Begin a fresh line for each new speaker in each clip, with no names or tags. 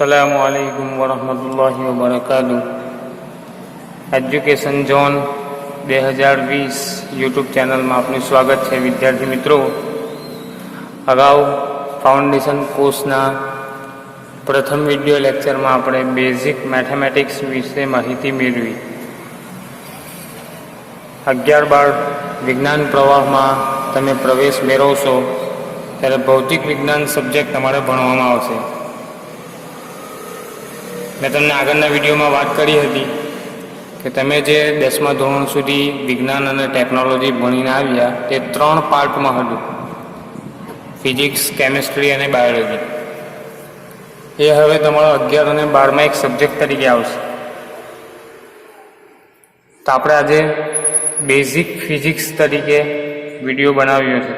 अस्सलामुअलैकुम वरहमतुल्लाहि वबरकातुहू। Education zone 2020 YouTube channel में आपનું स्वागत है। विद्यार्थी मित्रों, अगाऊ फाउंडेशन कोर्सना प्रथम विडियो लेक्चर में આપણે बेसिक मैथमेटिक्स विषे माहिती मेळवी। 11-12 विज्ञान प्रवाह में तमे प्रवेश मेळवशो त्यारे भौतिक विज्ञान सब्जेक्ट तमारे भणवामां आवशे। मैं तमने आगळना विडियो में बात करी हती कि तमे जे 10मा धोरण सुधी विज्ञान और टेक्नोलॉजी भणीने आव्या ते 3 पार्ट में हतुं, फिजिक्स, केमिस्ट्री और बायोलॉजी। ये हवे तमारो 11 और 12 में एक सब्जेक्ट तरीके आवशे। तो आपणे आजे बेसिक फिजिक्स तरीके विडियो बनाव्यो छे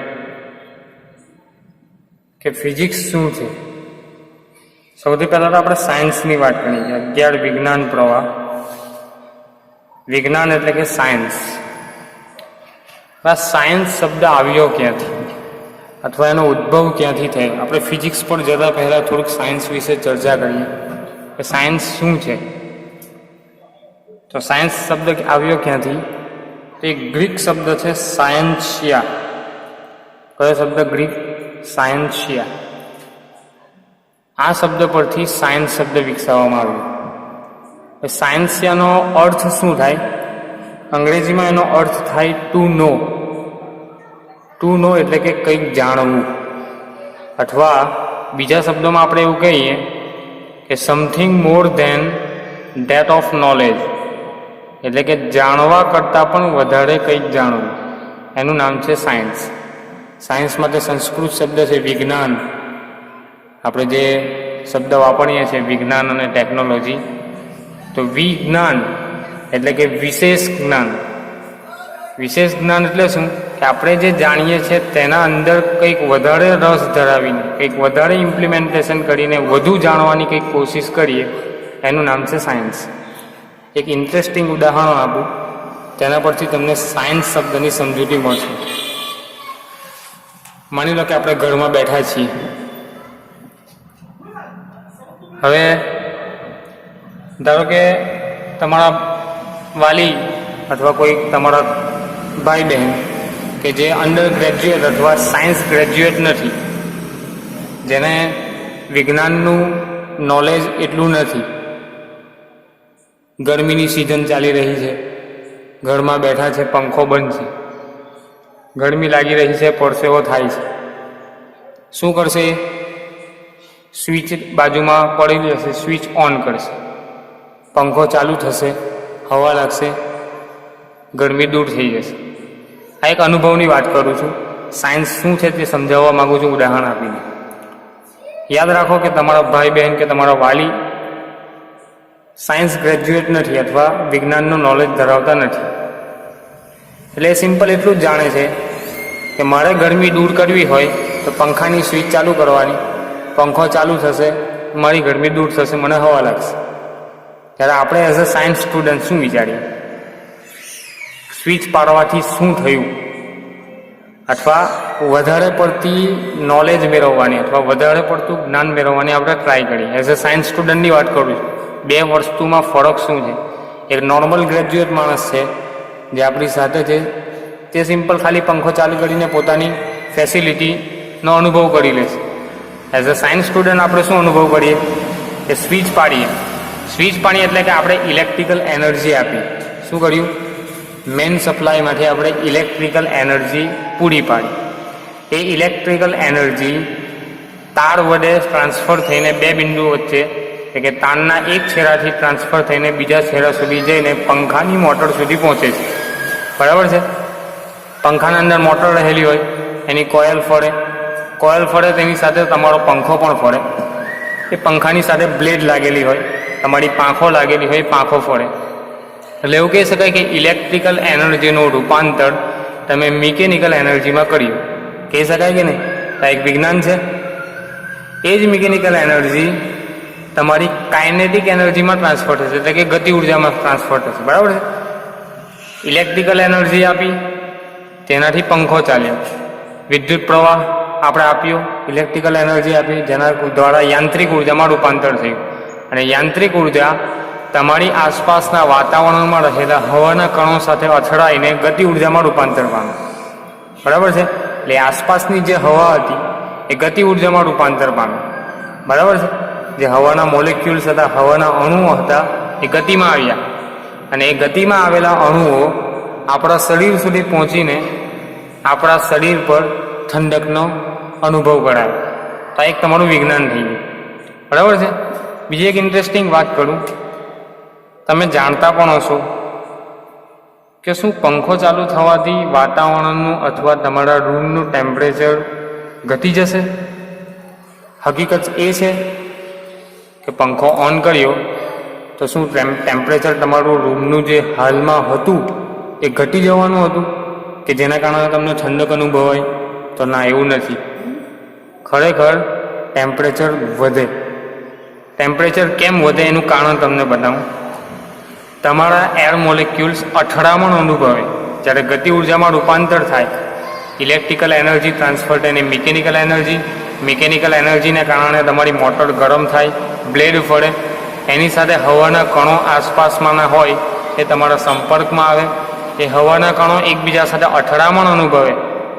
कि फिजिक्स शुं छे। સૌથી પહેલાં તો આપણે સાયન્સની વાત કરીએ। 11 વિજ્ઞાન પ્રવાહ, વિજ્ઞાન એટલે કે સાયન્સ। આ સાયન્સ શબ્દ આવ્યો ક્યાંથી અથવા એનો ઉદ્ભવ ક્યાંથી થયો? આપણે ફિઝિક્સ પર જતાં પહેલાં થોડુંક સાયન્સ વિશે ચર્ચા કરીએ કે સાયન્સ શું છે। તો સાયન્સ શબ્દ આવ્યો ક્યાંથી? તો એક ગ્રીક શબ્દ છે સાયન્સિયા। કયો શબ્દ? ગ્રીક સાયન્સિયા। आ शब्द परथी सायन्स शब्द विकसाववामां आव्यो। सायन्सियानो अर्थ शुं थाय? अंग्रेजी में एनो अर्थ थाय टू नो। टू नो एटले के कंईक जाणवुं, अथवा बीजा शब्दों में आपणे एवुं कहीए कि something more than that of knowledge, एटले के जाणवा करता पण वधारे कंईक जाणवुं, एनुं नाम छे सायन्स। सायन्स माटे संस्कृत शब्द छे विज्ञान। આપણે જે શબ્દ વાપરીએ છીએ વિજ્ઞાન અને ટેકનોલોજી, તો વિજ્ઞાન એટલે કે વિશેષ જ્ઞાન। વિશેષ જ્ઞાન એટલે શું? કે આપણે જે જાણીએ છીએ તેના અંદર કંઈક વધારે રસ ધરાવીને, કંઈક વધારે ઇમ્પ્લિમેન્ટેશન કરીને વધુ જાણવાની કંઈક કોશિશ કરીએ, એનું નામ છે સાયન્સ। એક ઇન્ટરેસ્ટિંગ ઉદાહરણ આપું, તેના પરથી તમને સાયન્સ શબ્દની સમજૂતી મળશે। માની લો કે આપણે ઘરમાં બેઠા છીએ। હવે ધારો કે તમારા વાલી અથવા કોઈ તમારા ભાઈ બહેન કે જે અંડર ગ્રેજ્યુએટ અથવા સાયન્સ ગ્રેજ્યુએટ નથી, જેને વિજ્ઞાનનું નોલેજ એટલું નથી, ગરમીની સિઝન ચાલી રહી છે, ઘરમાં બેઠા છે, પંખો બંધ છે, ગરમી લાગી રહી છે, પરસેવો થાય છે, શું કરશે? સ્વિચ બાજુમાં પડેલી હશે, સ્વિચ ઓન કરશે, પંખો ચાલુ થશે, હવા લાગશે, ગરમી દૂર થઈ જશે। આ એક અનુભવની વાત કરું છું। સાયન્સ શું છે તે સમજાવવા માગું છું ઉદાહરણ આપીને। યાદ રાખો કે તમારા ભાઈ બહેન કે તમારા વાલી સાયન્સ ગ્રેજ્યુએટ નથી અથવા વિજ્ઞાનનું નોલેજ ધરાવતા નથી, એટલે એ સિમ્પલ એટલું જ જાણે છે કે મારે ગરમી દૂર કરવી હોય તો પંખાની સ્વિચ ચાલુ કરવાની, પંખો ચાલુ થશે, મારી ગરમી દૂર થશે, મને હવા લાગશે। ત્યારે આપણે એઝ અ સાયન્સ સ્ટુડન્ટ શું વિચારીએ? સ્વિચ પાડવાથી શું થયું? અથવા વધારે પડતી નોલેજ મેળવવાની અથવા વધારે પડતું જ્ઞાન મેળવવાની આપણે ટ્રાય કરીએ। એઝ અ સાયન્સ સ્ટુડન્ટની વાત કરું છું। બે વસ્તુમાં ફરક શું છે? એક નોર્મલ ગ્રેજ્યુએટ માણસ છે જે આપણી સાથે છે, તે સિમ્પલ ખાલી પંખો ચાલુ કરીને પોતાની ફેસિલિટીનો અનુભવ કરી લેશે। એઝ અ સાયન્સ સ્ટુડન્ટ આપણે શું અનુભવ કરીએ? કે સ્વિચ પાડીએ એટલે કે આપણે ઇલેક્ટ્રિકલ એનર્જી આપી। શું કર્યું? મેઇન સપ્લાયમાંથી આપણે ઇલેક્ટ્રિકલ એનર્જી પૂરી પાડી। એ ઇલેક્ટ્રિકલ એનર્જી તાર વડે ટ્રાન્સફર થઈને બે બિંદુઓ વચ્ચે, એટલે કે તારના એક છેડાથી ટ્રાન્સફર થઈને બીજા છેડા સુધી જઈને પંખાની મોટર સુધી પહોંચે છે। બરાબર છે? પંખાના અંદર મોટર રહેલી હોય, એની કોઇલ ફરે, કોઇલ ફરે તેની સાથે તમારો પંખો પણ ફરે। એ પંખાની સાથે બ્લેડ લાગેલી હોય, તમારી પાંખો લાગેલી હોય, પાંખો ફરે। એટલે એવું કહી શકાય કે ઇલેક્ટ્રિકલ એનર્જીનું રૂપાંતર તમે મિકેનિકલ એનર્જીમાં કર્યું, કહી શકાય કે નહીં? આ એક વિજ્ઞાન છે। એ જ મિકેનિકલ એનર્જી તમારી કાઇનેટિક એનર્જીમાં ટ્રાન્સફર થશે, એટલે કે ગતિ ઉર્જામાં ટ્રાન્સફર થશે। બરાબર છે? ઇલેક્ટ્રિકલ એનર્જી આપી, તેનાથી પંખો ચાલ્યો, વિદ્યુત પ્રવાહ આપણે આપ્યું, ઇલેક્ટ્રિકલ એનર્જી આપી, જેના દ્વારા યાંત્રિક ઉર્જામાં રૂપાંતર થયું। અને યાંત્રિક ઉર્જા તમારી આસપાસના વાતાવરણમાં રહેલા હવાના કણો સાથે અથડાઈને ગતિ ઉર્જામાં રૂપાંતર પામે. બરાબર છે? એટલે આસપાસની જે હવા હતી એ ગતિ ઉર્જામાં રૂપાંતર પામે. બરાબર છે? જે હવાના મોલેક્યુલ્સ હતા, હવાના અણુઓ હતા, એ ગતિમાં આવ્યા અને એ ગતિમાં આવેલા અણુઓ આપણા શરીર સુધી પહોંચીને આપણા શરીર પર ઠંડકનો અનુભવ કરાવે. તો એક તમારું વિજ્ઞાન થઈ ગયું. બરાબર છે? બીજી એક ઇન્ટરેસ્ટિંગ વાત કરું, તમે જાણતા પણ હશો કે શું પંખો ચાલુ થવાથી વાતાવરણનું અથવા તમારા રૂમનું ટેમ્પરેચર ઘટી જશે? હકીકત એ છે કે પંખો ઓન કર્યો તો શું ટેમ્પરેચર તમારું રૂમનું જે હાલમાં હતું એ ઘટી જવાનું હતું કે જેના કારણે તમને ઠંડક અનુભવાય? તો ના, એવું નથી. ખરેખર ટેમ્પરેચર વધે. ટેમ્પરેચર કેમ વધે એનું કારણ તમને બતાવું. તમારા એર મોલેક્યુલ્સ અથડામણ અનુભવે. જ્યારે ગતિ ઉર્જામાં રૂપાંતર થાય, ઇલેક્ટ્રિકલ એનર્જી ટ્રાન્સફર થઈને મિકેનિકલ એનર્જીને કારણે તમારી મોટર ગરમ થાય, બ્લેડ ફરે, એની સાથે હવાના કણો આસપાસમાંના હોય એ તમારા સંપર્કમાં આવે. એ હવાના કણો એકબીજા સાથે અથડામણ અનુભવે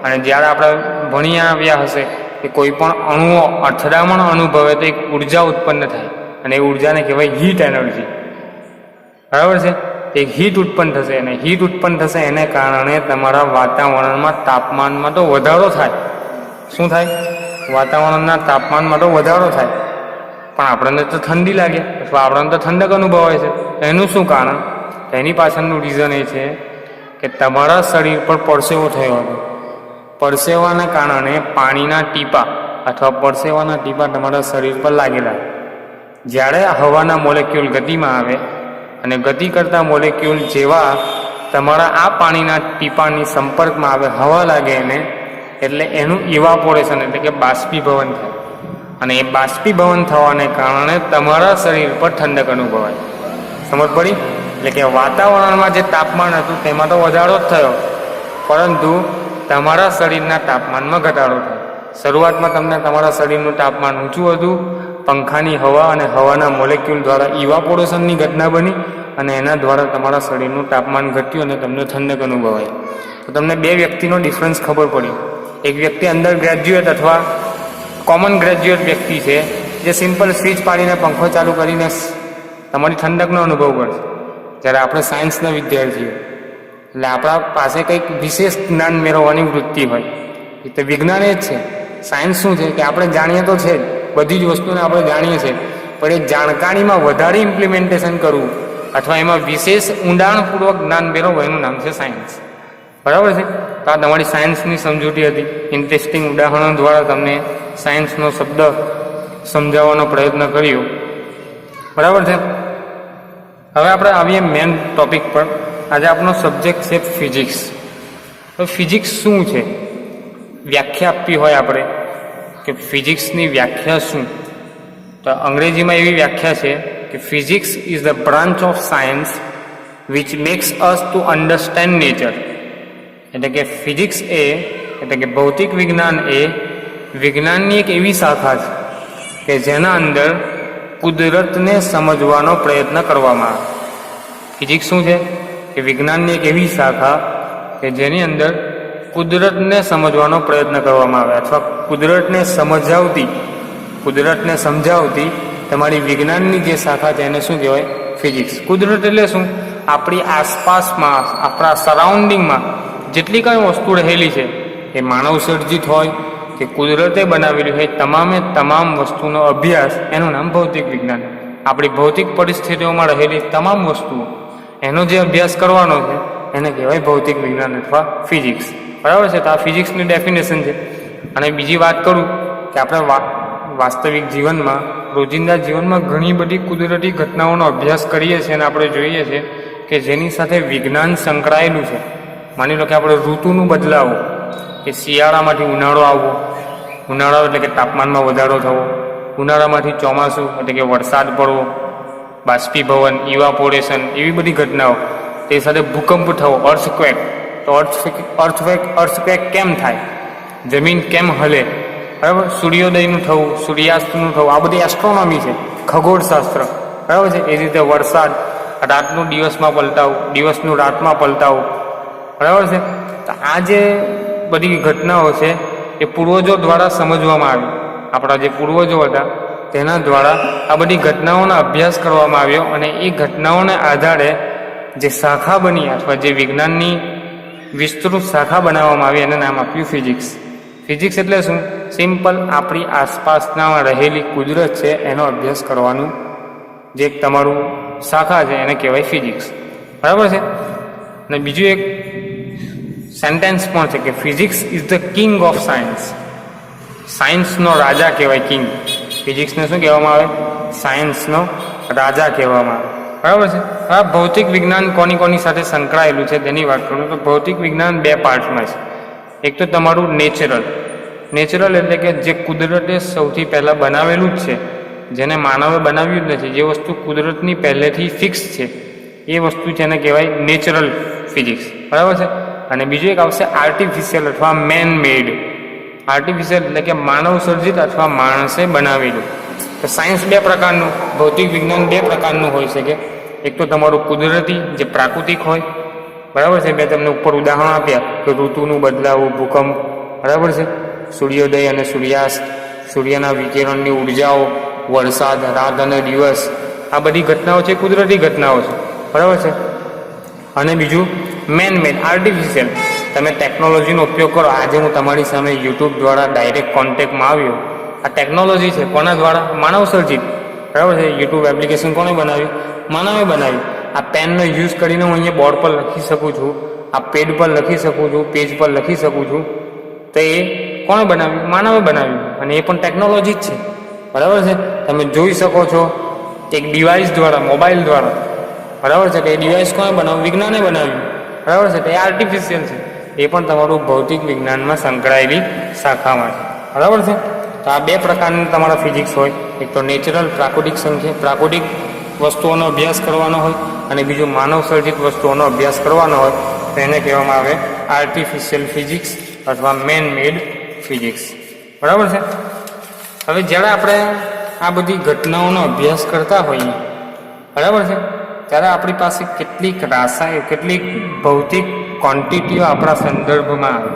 અને જ્યારે આપણે ભણી આવ્યા હશે કે કોઈ પણ અણુઓ અથડામણ અનુભવે તો એક ઉર્જા ઉત્પન્ન થાય અને એ ઉર્જાને કહેવાય હીટ એનર્જી. બરાબર છે? એક હીટ ઉત્પન્ન થશે અને હીટ ઉત્પન્ન થશે એને કારણે તમારા વાતાવરણમાં તાપમાનમાં તો વધારો થાય. શું થાય? વાતાવરણના તાપમાનમાં તો વધારો થાય, પણ આપણને તો ઠંડી લાગે અથવા આપણને તો ઠંડક અનુભવાય છે. એનું શું કારણ? એની પાછળનું રીઝન એ છે કે તમારા શરીર પર પરસેવો થયો હતો. પરસેવાના કારણે પાણીના ટીપા અથવા પરસેવાના ટીપા તમારા શરીર પર લાગેલા. જ્યારે હવાના મોલેક્યુલ ગતિમાં આવે અને ગતિ કરતા મોલેક્યુલ જેવા તમારા આ પાણીના ટીપાની સંપર્કમાં આવે, હવા લાગે એને, એટલે એનું ઇવાપોરેશન એટલે કે બાષ્પીભવન થાય અને એ બાષ્પીભવન થવાને કારણે તમારા શરીર પર ઠંડક અનુભવાય. સમજ પડી? એટલે કે વાતાવરણમાં જે તાપમાન હતું તેમાં તો વધારો જ થયો, પરંતુ તમારા શરીરના તાપમાનમાં ઘટાડો થયો. શરૂઆતમાં તમને તમારા શરીરનું તાપમાન ઊંચું હતું, પંખાની હવા અને હવાના મોલેક્યુલ દ્વારા ઇવાપોરેશનની ઘટના બની અને એના દ્વારા તમારા શરીરનું તાપમાન ઘટ્યું અને તમને ઠંડક અનુભવાય. તો તમને બે વ્યક્તિનો ડિફરન્સ ખબર પડી. એક વ્યક્તિ અંડર ગ્રેજ્યુએટ અથવા કોમન ગ્રેજ્યુએટ વ્યક્તિ છે જે સિમ્પલ સ્વિચ પાડીને પંખો ચાલુ કરીને તમારી ઠંડકનો અનુભવ કરશે. જ્યારે આપણે સાયન્સના વિદ્યાર્થીઓ એટલે આપણા પાસે કંઈક વિશેષ જ્ઞાન મેળવવાની વૃત્તિ હોય. એ તો વિજ્ઞાન એ જ છે. સાયન્સ શું છે કે આપણે જાણીએ તો છે જ, બધી જ વસ્તુને આપણે જાણીએ છીએ, પણ એ જાણકારીમાં વધારે ઇમ્પ્લિમેન્ટેશન કરવું અથવા એમાં વિશેષ ઊંડાણપૂર્વક જ્ઞાન મેળવવું એનું નામ છે સાયન્સ. બરાબર છે? તો આ તમારી સાયન્સની સમજૂતી હતી. ઇન્ટરેસ્ટિંગ ઉદાહરણો દ્વારા તમને સાયન્સનો શબ્દ સમજાવવાનો પ્રયત્ન કર્યો. બરાબર છે? હવે આપણે આવીએ મેન ટોપિક પર. આજે આપણો સબ્જેક્ટ છે ફિઝિક્સ. તો ફિઝિક્સ શું છે? વ્યાખ્યા આપવી હોય આપણે કે ફિઝિક્સની વ્યાખ્યા શું, તો અંગ્રેજીમાં એવી વ્યાખ્યા છે કે physics is the branch of science which makes us to understand nature. એટલે કે ફિઝિક્સ એટલે કે ભૌતિક વિજ્ઞાન એ વિજ્ઞાનની એક એવી શાખા છે કે જેના અંદર કુદરતને સમજવાનો પ્રયત્ન કરવામાં આવે. ફિઝિક્સ શું છે? કે વિજ્ઞાનની એક એવી શાખા કે જેની અંદર કુદરતને સમજવાનો પ્રયત્ન કરવામાં આવે અથવા કુદરતને સમજાવતી તમારી વિજ્ઞાનની જે શાખા છે એને શું કહેવાય? ફિઝિક્સ. કુદરત એટલે શું? આપણી આસપાસમાં, આપણા સરાઉન્ડિંગમાં જેટલી કંઈ વસ્તુ રહેલી છે એ માનવ સર્જિત હોય કે કુદરતે બનાવેલી હોય, તમામ વસ્તુનો અભ્યાસ એનું નામ ભૌતિક વિજ્ઞાન. આપણી ભૌતિક પરિસ્થિતિઓમાં રહેલી તમામ વસ્તુઓ એનો જે અભ્યાસ કરવાનો છે એને કહેવાય ભૌતિક વિજ્ઞાન અથવા ફિઝિક્સ. બરાબર છે? તો આ ફિઝિક્સની ડેફિનેશન છે. અને બીજી વાત કરું કે આપણે વાસ્તવિક જીવનમાં, રોજિંદા જીવનમાં ઘણી બધી કુદરતી ઘટનાઓનો અભ્યાસ કરીએ છીએ અને આપણે જોઈએ છીએ કે જેની સાથે વિજ્ઞાન સંકળાયેલું છે. માની લો કે આપણે ઋતુનું બદલાવ, કે શિયાળામાંથી ઉનાળો આવવો, ઉનાળો એટલે કે તાપમાનમાં વધારો થવો, ઉનાળામાંથી ચોમાસું એટલે કે વરસાદ પડવો, બાષ્પીભવન, ઇવાપોરેશન, એવી બધી ઘટનાઓ. તે સાથે ભૂકંપ થવો, અર્થક્વેક. તો અર્થક્વેક કેમ થાય? જમીન કેમ હલે? બરાબર? સૂર્યોદયનું થવું, સૂર્યાસ્તનું થવું, આ બધી એસ્ટ્રોનોમી છે. ખગોળશાસ્ત્ર, બરાબર છે. એ રીતે વરસાદ, રાતનું દિવસમાં પલટાવું, દિવસનું રાતમાં પલટાવું, બરાબર છે. તો આ જે બધી ઘટનાઓ છે એ પૂર્વજો દ્વારા સમજવામાં આવી. આપણા જે પૂર્વજો હતા તેના દ્વારા આ બધી ઘટનાઓનો અભ્યાસ કરવામાં આવ્યો અને એ ઘટનાઓને આધારે જે શાખા બની અથવા જે વિજ્ઞાનની વિસ્તૃત શાખા બનાવવામાં આવી એને નામ આપ્યું ફિઝિક્સ. ફિઝિક્સ એટલે શું? સિમ્પલ આપણી આસપાસના રહેલી કુદરત છે એનો અભ્યાસ કરવાનું જે તમારું શાખા છે એને કહેવાય ફિઝિક્સ, બરાબર છે. અને બીજું એક સેન્ટેન્સ પણ છે કે physics is the king of science. સાયન્સનો રાજા કહેવાય, કિંગ. ફિઝિક્સને શું કહેવામાં આવે? સાયન્સનો રાજા કહેવામાં આવે, બરાબર છે. આ ભૌતિક વિજ્ઞાન કોની સાથે સંકળાયેલું છે તેની વાત કરું તો ભૌતિક વિજ્ઞાન બે પાર્ટમાં છે. એક તો તમારું નેચરલ એટલે કે જે કુદરતે સૌથી પહેલાં બનાવેલું જ છે, જેને માનવે બનાવ્યું જ નથી, જે વસ્તુ કુદરતની પહેલેથી ફિક્સ છે એ વસ્તુ જેને કહેવાય નેચરલ ફિઝિક્સ, બરાબર છે. અને બીજું એક આવશે આર્ટિફિશિયલ અથવા મેન મેડ. આર્ટિફિશિયલ એટલે કે માનવ સર્જિત અથવા માણસે બનાવેલું. તો સાયન્સ બે પ્રકારનું, ભૌતિક વિજ્ઞાન બે પ્રકારનું હોઈ શકે. એક તો તમારું કુદરતી જે પ્રાકૃતિક હોય, બરાબર છે. મેં તમને ઉપર ઉદાહરણ આપ્યા કે ઋતુનું બદલાવું, ભૂકંપ, બરાબર છે, સૂર્યોદય અને સૂર્યાસ્ત, સૂર્યના વિકિરણની ઉર્જાઓ, વરસાદ, રાત અને દિવસ, આ બધી ઘટનાઓ છે કુદરતી ઘટનાઓ છે, બરાબર છે. અને બીજું મેન મેડ, આર્ટિફિશિયલ. તમે ટેકનોલોજીનો ઉપયોગ કરો. આજે હું તમારી સામે યુટ્યુબ દ્વારા ડાયરેક્ટ કોન્ટેક્ટમાં આવ્યો. આ ટેકનોલોજી છે કોના દ્વારા? માનવ સર્જિત, બરાબર છે. યુટ્યુબ એપ્લિકેશન કોણે બનાવ્યું? માનવે બનાવ્યું. આ પેનનો યુઝ કરીને હું અહીંયા બોર્ડ પર લખી શકું છું, આ પેડ પર લખી શકું છું, પેજ પર લખી શકું છું. તો એ કોણે બનાવ્યું? માનવે બનાવ્યું. અને એ પણ ટેકનોલોજી જ છે, બરાબર છે. તમે જોઈ શકો છો એક ડિવાઇસ દ્વારા, મોબાઈલ દ્વારા, બરાબર છે. કે એ ડિવાઇસ કોણે બનાવ્યું? વિજ્ઞાને બનાવ્યું, બરાબર છે. તો એ આર્ટિફિશિયલ છે. એ પણ તમારું ભૌતિક વિજ્ઞાનમાં સંકળાયેલી શાખામાં છે, બરાબર છે. તો આ બે પ્રકારની તમારા ફિઝિક્સ હોય. એક તો નેચરલ પ્રાકૃતિક વસ્તુઓનો અભ્યાસ કરવાનો હોય અને બીજું માનવ સર્જિત વસ્તુઓનો અભ્યાસ કરવાનો હોય તો એને કહેવામાં આવે આર્ટિફિશિયલ ફિઝિક્સ અથવા મેન મેડ ફિઝિક્સ, બરાબર છે. હવે જ્યારે આપણે આ બધી ઘટનાઓનો અભ્યાસ કરતા હોઈએ, બરાબર છે, ત્યારે આપણી પાસે કેટલીક ભૌતિક ક્વોન્ટિટીઓ આપણા સંદર્ભમાં આવે,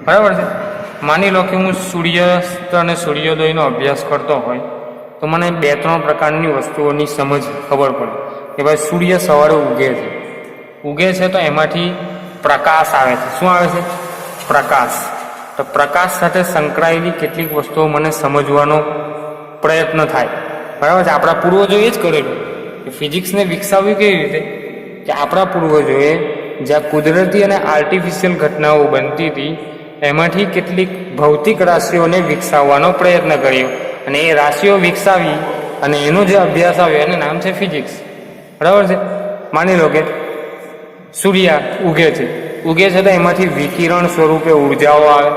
બરાબર છે. માની લો કે હું સૂર્યાસ્ત અને સૂર્યોદયનો અભ્યાસ કરતો હોય તો મને 2-3 પ્રકારની વસ્તુઓની સમજ ખબર પડે કે ભાઈ સૂર્ય સવારે ઉગે છે તો એમાંથી પ્રકાશ આવે છે. શું આવે છે? પ્રકાશ. તો પ્રકાશ સાથે સંકળાયેલી કેટલીક વસ્તુઓ મને સમજવાનો પ્રયત્ન થાય, બરાબર છે. આપણા પૂર્વજોએ જ કરેલું. ફિઝિક્સને વિકસાવ્યું કેવી રીતે? કે આપણા પૂર્વજોએ જ્યાં કુદરતી અને આર્ટિફિશિયલ ઘટનાઓ બનતી હતી એમાંથી કેટલીક ભૌતિક રાશિઓને વિકસાવવાનો પ્રયત્ન કર્યો અને એ રાશિઓ વિકસાવી અને એનો જે અભ્યાસ આવ્યો એને નામ છે ફિઝિક્સ, બરાબર છે. માની લો કે સૂર્ય ઉગે છે તો એમાંથી વિકિરણ સ્વરૂપે ઉર્જાઓ આવે,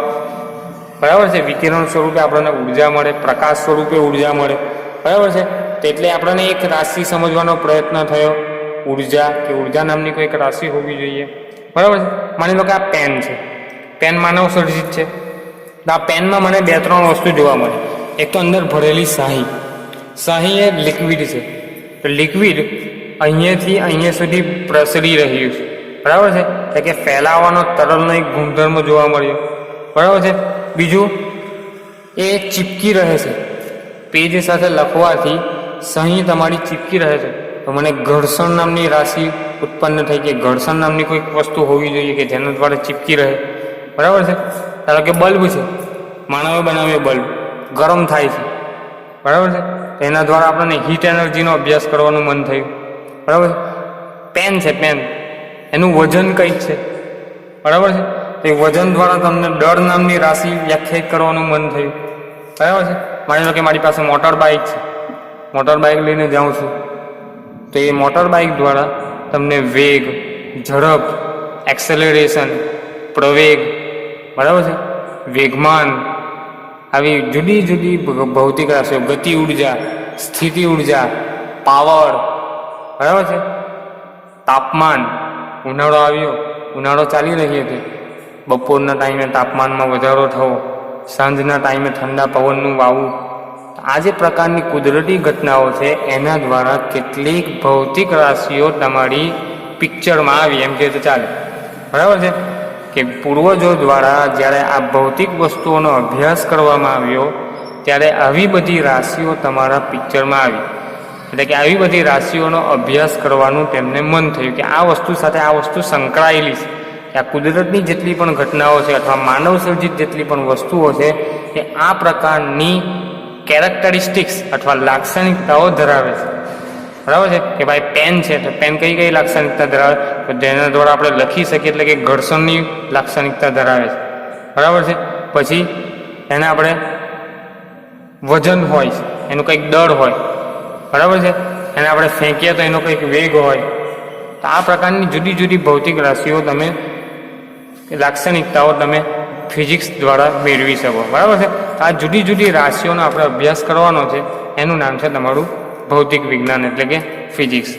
બરાબર છે. વિકિરણ સ્વરૂપે આપણને ઉર્જા મળે, પ્રકાશ સ્વરૂપે ઉર્જા મળે, બરાબર છે. તો એટલે આપણને એક રાશિ સમજવાનો પ્રયત્ન થયો, ઉર્જા નામની કોઈ એક રાશિ હોવી જોઈએ, બરાબર છે. માની લો કે આ પેન છે, પેન માનવ સર્જિત છે. તો આ પેનમાં મને 2-3 વસ્તુ જોવા મળે. એક તો અંદર ભરેલી શાહી એ લિક્વિડ છે. તો લિક્વિડ અહીંયાથી અહીંયા સુધી પ્રસરી રહ્યું છે, બરાબર છે. એટલે કે ફેલાવાનો તરલનો એક ગુણધર્મ જોવા મળ્યો, બરાબર છે. બીજું એ ચીપકી રહે છે, પેજ સાથે લખવાથી સહી તમારી ચીપકી રહે છે. તો મને ઘર્ષણ નામની રાશિ ઉત્પન્ન થઈ કે ઘર્ષણ નામની કોઈક વસ્તુ હોવી જોઈએ કે જેના દ્વારા ચીપકી રહે, બરાબર છે. ધારો કે બલ્બ છે, માનવે બનાવ્યો બલ્બ ગરમ થાય છે, બરાબર છે. એના દ્વારા આપણને હીટ એનર્જીનો અભ્યાસ કરવાનું મન થયું, બરાબર છે. પેન છે, એનું વજન કંઈક છે, બરાબર છે. તો એ વજન દ્વારા તમને દળ નામની રાશિ વ્યાખ્યાયિત કરવાનું મન થયું, બરાબર છે. માની લો કે મારી પાસે મોટર બાઇક લઈને જાઉં છું તો એ મોટર બાઇક દ્વારા તમને વેગ, ઝડપ, એક્સેલરેશન, પ્રવેગ, બરાબર છે, વેગમાન, આવી જુદી જુદી ભૌતિક રાશિઓ, ગતિ ઉર્જા, સ્થિતિ ઉર્જા, પાવર, બરાબર છે, તાપમાન. ઉનાળો ચાલી રહી હતી, બપોરના ટાઈમે તાપમાનમાં વધારો થવો, સાંજના ટાઈમે ઠંડા પવનનું વાવું, આ જે પ્રકારની કુદરતી ઘટનાઓ છે એના દ્વારા કેટલીક ભૌતિક રાશિઓ તમારી પિક્ચરમાં આવી એમ કે તો ચાલે, બરાબર છે કે પૂર્વજો દ્વારા જ્યારે આ ભૌતિક વસ્તુઓનો અભ્યાસ કરવામાં આવ્યો ત્યારે આવી બધી રાશિઓ તમારા પિક્ચરમાં આવી, એટલે કે આવી બધી રાશિઓનો અભ્યાસ કરવાનું તેમને મન થયું કે આ વસ્તુ સાથે આ વસ્તુ સંકળાયેલી છે, કે આ કુદરતની જેટલી પણ ઘટનાઓ છે અથવા માનવ સર્જિત જેટલી પણ વસ્તુઓ છે એ આ પ્રકારની કેરેક્ટરિસ્ટિક્સ અથવા લાક્ષણિકતાઓ ધરાવે છે, બરાબર છે કે ભાઈ પેન છે તો પેન કઈ કઈ લાક્ષણિકતા ધરાવે તો જેના દ્વારા આપણે લખી શકીએ એટલે કે ઘર્ષણની લાક્ષણિકતા ધરાવે છે, બરાબર છે. પછી એને આપણે વજન હોય છે, એનું કંઈક દળ હોય, બરાબર છે, એને આપણે ફેંકીએ તો એનો કંઈક વેગ હોય. તો આ પ્રકારની જુદી જુદી ભૌતિક રાશિઓ તમે લાક્ષણિકતાઓ તમે ફિઝિક્સ દ્વારા મેળવી શકો, બરાબર છે. આ જુદી જુદી રાશિઓનો આપણે અભ્યાસ કરવાનો છે, એનું નામ છે તમારું ભૌતિક વિજ્ઞાન એટલે કે ફિઝિક્સ.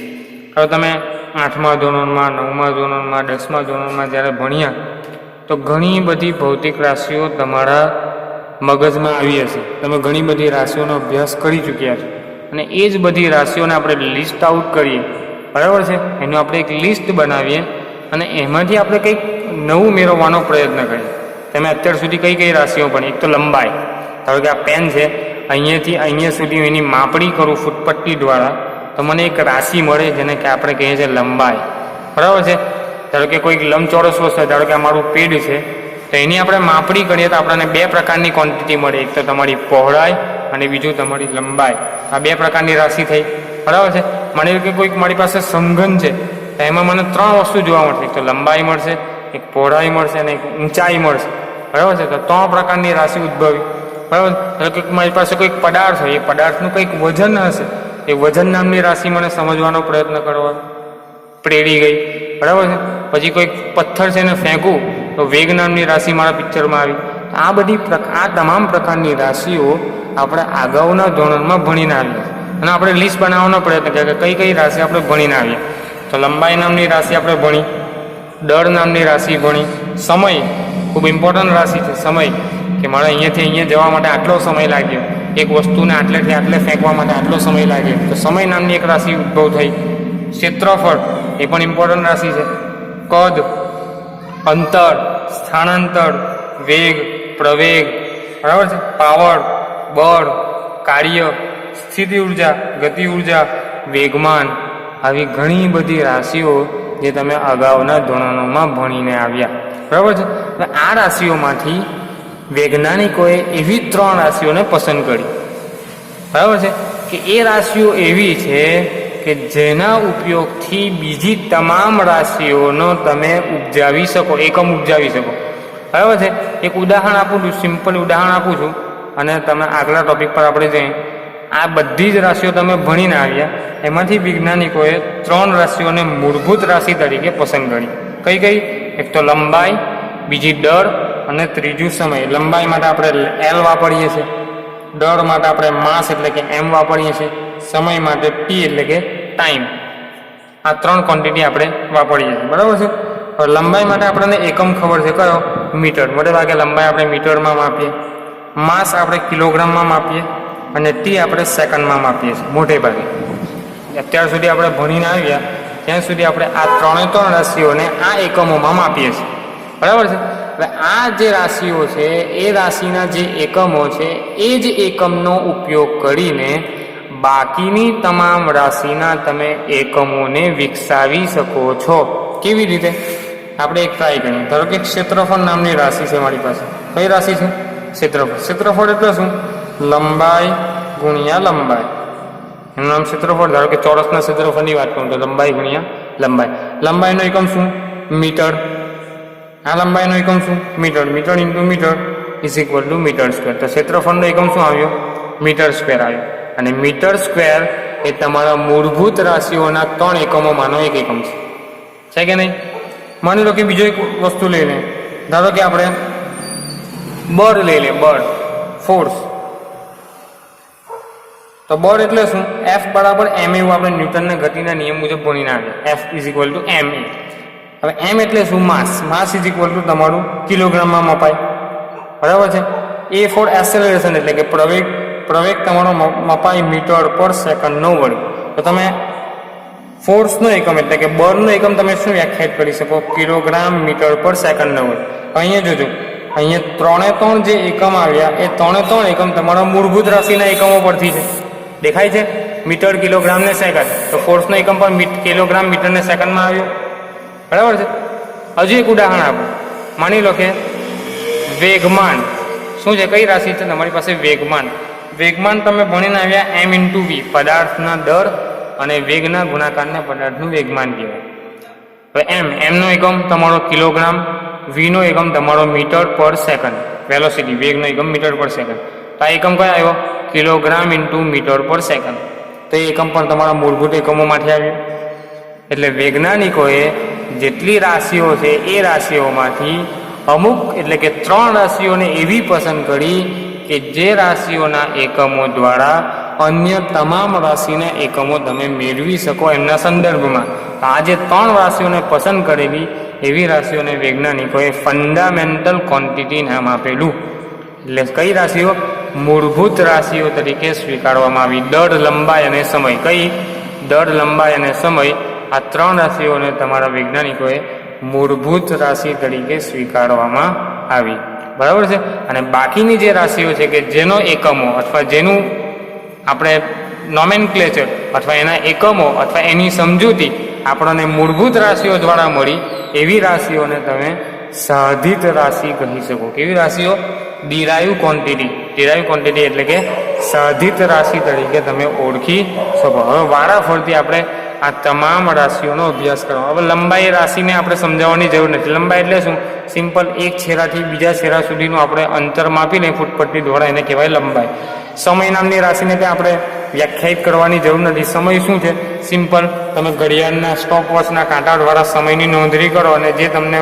હવે તમે 8મા ધોરણમાં 9મા ધોરણમાં 10મા ધોરણમાં જ્યારે ભણ્યા તો ઘણી બધી ભૌતિક રાશિઓ તમારા મગજમાં આવી હશે, તમે ઘણી બધી રાશિઓનો અભ્યાસ કરી ચૂક્યા છો અને એ જ બધી રાશિઓને આપણે લિસ્ટ આઉટ કરીએ, બરાબર છે, એનું આપણે એક લિસ્ટ બનાવીએ અને એમાંથી આપણે કંઈક નવું મેળવવાનો પ્રયત્ન કરીએ. તમે અત્યાર સુધી કઈ કઈ રાશિઓ ભણી? એક તો લંબાઈ, ધારો કે આ પેન છે અહીંયાથી અહીંયા સુધી એની માપણી કરું ફૂટપટ્ટી દ્વારા તો મને એક રાશિ મળે જેને કે આપણે કહીએ છીએ લંબાઈ, બરાબર છે. ધારો કે કોઈક લંબચોરસ વસ્તુ, ધારો કે અમારું પેડ છે તો એની આપણે માપણી કરીએ તો આપણને 2 પ્રકારની ક્વોન્ટિટી મળે, એક તો તમારી પહોળાઈ અને બીજું તમારી લંબાઈ. આ 2 પ્રકારની રાશિ થઈ, બરાબર છે. માની કે કોઈક મારી પાસે સમઘન છે તો એમાં મને 3 વસ્તુ જોવા મળશે, એક તો લંબાઈ મળશે, એક પહોળાઈ મળશે અને એક ઊંચાઈ મળશે, બરાબર છે. તો 3 પ્રકારની રાશિ ઉદ્ભવી, બરાબર. એટલે કે મારી પાસે કોઈક પદાર્થ હોય, એ પદાર્થનું કંઈક વજન હશે, એ વજન નામની રાશિ મને સમજવાનો પ્રયત્ન કરવા પ્રેરી ગઈ, બરાબર છે. પછી કોઈક પથ્થર છે એને ફેંકું તો વેગ નામની રાશિ મારા પિક્ચરમાં આવી. આ બધી આ તમામ પ્રકારની રાશિઓ આપણે અગાઉના ધોરણમાં ભણીને આવીએ અને આપણે લિસ્ટ બનાવવાનો પ્રયત્ન કરીએ કે કઈ કઈ રાશિ આપણે ભણીને આવીએ. તો લંબાઈ નામની રાશિ આપણે ભણી, દળ નામની રાશિ ભણી, સમય ખૂબ ઇમ્પોર્ટન્ટ રાશિ છે, સમય કે મારે અહીંયાથી અહીંયા જવા માટે આટલો સમય લાગ્યો, એક વસ્તુને આટલેથી આટલે ફેંકવા માટે આટલો સમય લાગ્યો, તો સમય નામની એક રાશિ ઉદ્ભવ થઈ. ક્ષેત્રફળ એ પણ ઇમ્પોર્ટન્ટ રાશિ છે. કદ, અંતર, સ્થાનાંતર, વેગ, પ્રવેગ, બરાબર છે, પાવર, બળ, કાર્ય, સ્થિતિ ઉર્જા, ગતિ ઉર્જા, વેગમાન, આવી ઘણી બધી રાશિઓ જે તમે અગાઉના ધોરણોમાં ભણીને આવ્યા, બરાબર છે. આ રાશિઓમાંથી વૈજ્ઞાનિકોએ એવી 3 રાશિઓને પસંદ કરી, બરાબર છે, કે એ રાશિઓ એવી છે કે જેના ઉપયોગથી બીજી તમામ રાશિઓનો તમે ઉપજાવી શકો, એકમ ઉપજાવી શકો, બરાબર છે. એક ઉદાહરણ આપું છું, સિમ્પલ ઉદાહરણ આપું છું અને તમે આગલા ટોપિક પર આપણે જઈએ. આ બધી જ રાશિઓ તમે ભણીને આવ્યા, એમાંથી વૈજ્ઞાનિકોએ 3 રાશિઓને મૂળભૂત રાશિ તરીકે પસંદ કરી. કઈ કઈ? એક તો લંબાઈ, બીજી દળ અને ત્રીજું સમય. લંબાઈ માટે આપણે L વાપરીએ છીએ, દળ માટે આપણે માસ એટલે કે M વાપરીએ છીએ, સમય માટે T એટલે કે ટાઈમ. આ 3 ક્વોન્ટિટી આપણે વાપરીએ છીએ, બરાબર છે. હવે લંબાઈ માટે આપણને એકમ ખબર છે, કયો? મીટર. મોટે ભાગે લંબાઈ આપણે મીટરમાં માપીએ, માસ આપણે કિલોગ્રામમાં માપીએ અને T આપણે સેકન્ડમાં માપીએ છીએ મોટે ભાગે. અત્યાર સુધી આપણે ભણીને આવ્યા ત્યાં સુધી આપણે આ 3 રાશિઓને આ એકમોમાં માપીએ છીએ, બરાબર છે. હવે આ જે રાશિઓ છે એ રાશિના જે એકમો છે એ જ એકમનો ઉપયોગ કરીને બાકીની તમામ રાશિના તમે એકમોને વિકસાવી શકો છો. કેવી રીતે? આપણે એક ટ્રાય કરીએ. ધારો કે ક્ષેત્રફળ નામની રાશિ છે મારી પાસે. કઈ રાશિ છે? ક્ષેત્રફળ. ક્ષેત્રફળ એટલે શું? લંબાઈ ગુણ્યા લંબાઈ, એનું નામ ક્ષેત્રફળ. ધારો કે ચોરસના ક્ષેત્રફળની વાત કરું તો લંબાઈ ગુણ્યા લંબાઈ. લંબાઈનો એકમ શું? મીટર. આ લંબાઈનો એકમ શું? Metre. Metre into metre is equal to metre square. તો ક્ષેત્રફળનો એકમ શું આવ્યો? મીટર સ્ક્વેર આવ્યો. અને મીટર સ્ક્વેર એ તમારા મૂળભૂત રાશિઓના 3 એકમોમાંનો એક એકમ છે કે નહીં? માની લો કે બીજો એક વસ્તુ લઈ લે. ધારો કે આપણે બળ લઈ લે, બળ, ફોર્સ. તો બળ એટલે શું? F બરાબર m એવું આપણે ન્યૂટનના ગતિના નિયમ મુજબ ભણીને આવ્યા. F is equal two m. હવે m એટલે શું? માસ. માસ ઇઝ ઇક્વલ ટુ તમારું કિલોગ્રામમાં મપાય, બરાબર છે. A ફોર એક્સેલરેશન એટલે કે પ્રવેગ, પ્રવેગ તમારો મપાય મીટર પર સેકન્ડનો વડે. તો તમે ફોર્સનો એકમ એટલે કે બળનો એકમ તમે શું વ્યાખ્યાયિત કરી શકો? કિલોગ્રામ મીટર પર સેકન્ડનો વડે. અહીંયા જોજો, અહીંયા 3 જે એકમ આવ્યા એ 3 એકમ તમારા મૂળભૂત રાશિના એકમો પરથી છે. દેખાય છે? મીટર, કિલોગ્રામ ને સેકન્ડ. તો ફોર્સનો એકમ પણ કિલોગ્રામ, મીટર ને સેકન્ડમાં આવ્યો. બરાબર છે. હજુ એક ઉદાહરણ આપો. માની લો કે વેગમાન શું છે? કઈ રાશિ છે તમારી પાસે? વેગમાન. વેગમાન તમે ભણીને આવ્યા m/v, પદાર્થના દર અને વેગના ગુણાકારને પદાર્થનું વેગમાન કહેવાય. હવે એમનો એકમ તમારો કિલોગ્રામ, વીનો એકમ તમારો મીટર પર સેકન્ડ, વેલોસિટી વેગનો એકમ મીટર પર સેકન્ડ. તો આ એકમ કયો આવ્યો? કિલોગ્રામ ઇન્ટુ મીટર પર સેકન્ડ. તો એ એકમ પણ તમારા મૂળભૂત એકમોમાંથી આવ્યો. એટલે વૈજ્ઞાનિકોએ જેટલી રાશિઓ છે એ રાશિઓમાંથી અમુક એટલે કે 3 રાશિઓને એવી પસંદ કરી કે જે રાશિઓના એકમો દ્વારા અન્ય તમામ રાશિના એકમો તમે મેળવી શકો એમના સંદર્ભમાં. આ જે 3 રાશિઓને પસંદ કરેલી એવી રાશિઓને વૈજ્ઞાનિકોએ ફંડામેન્ટલ ક્વોન્ટિટી નામ આપેલું. એટલે કઈ રાશિઓ? મૂળભૂત રાશિઓ તરીકે સ્વીકારવામાં આવી. દળ, લંબાઈ અને સમય. કઈ? દળ, લંબાઈ અને સમય. આ 3 રાશિઓને તમારા વૈજ્ઞાનિકોએ મૂળભૂત રાશિ તરીકે સ્વીકારવામાં આવી. બરાબર છે. અને બાકીની જે રાશિઓ છે કે જેનો એકમો અથવા જેનું આપણે નોમેનક્લેચર અથવા એના એકમો અથવા એની સમજૂતી આપણને મૂળભૂત રાશિઓ દ્વારા મળી એવી રાશિઓને તમે સાધિત રાશિ કહી શકો. કેવી રાશિઓ? Derive quantity. ડિરાઇવ ક્વોન્ટિટી એટલે કે સાધિત રાશિ તરીકે તમે ઓળખી શકો. હવે વારાફરતી આપણે આ તમામ રાશિઓનો અભ્યાસ કરવાનો. હવે લંબાઈ રાશિને આપણે સમજાવવાની જરૂર નથી. લંબાઈ એટલે શું? સિમ્પલ એક છેડાથી બીજા છેડા સુધીનું આપણે અંતર માપીને ફૂટપટ્ટી દ્વારા એને કહેવાય લંબાઈ. સમય નામની રાશિને ત્યાં આપણે વ્યાખ્યાયિત કરવાની જરૂર નથી. સમય શું છે? સિમ્પલ તમે ઘડિયાળના સ્ટોપવોચના કાંટા દ્વારા સમયની નોંધણી કરો અને જે તમને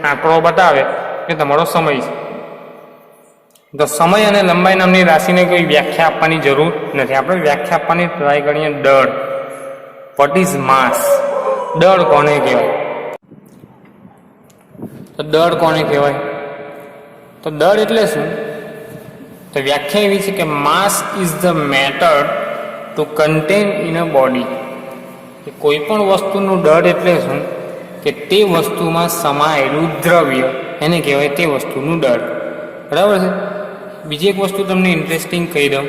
આંકડો બતાવે એ તમારો સમય છે. તો સમય અને લંબાઈ નામની રાશિને કોઈ વ્યાખ્યા આપવાની જરૂર નથી. આપણે વ્યાખ્યા આપવાની ટ્રાય કરીએ. દળ. વોટ ઇઝ માસ? દળ કોને કહેવાય? તો દળ કોને કહેવાય? તો દળ એટલે શું? તો વ્યાખ્યા એવી છે કે mass is the matter to contain in a body. કે કોઈ પણ વસ્તુનું દળ એટલે શું? કે તે વસ્તુમાં સમાયેલું દ્રવ્ય એને કહેવાય તે વસ્તુનું દળ. બરાબર છે. બીજી એક વસ્તુ તમને ઇન્ટરેસ્ટિંગ કહી દઉં.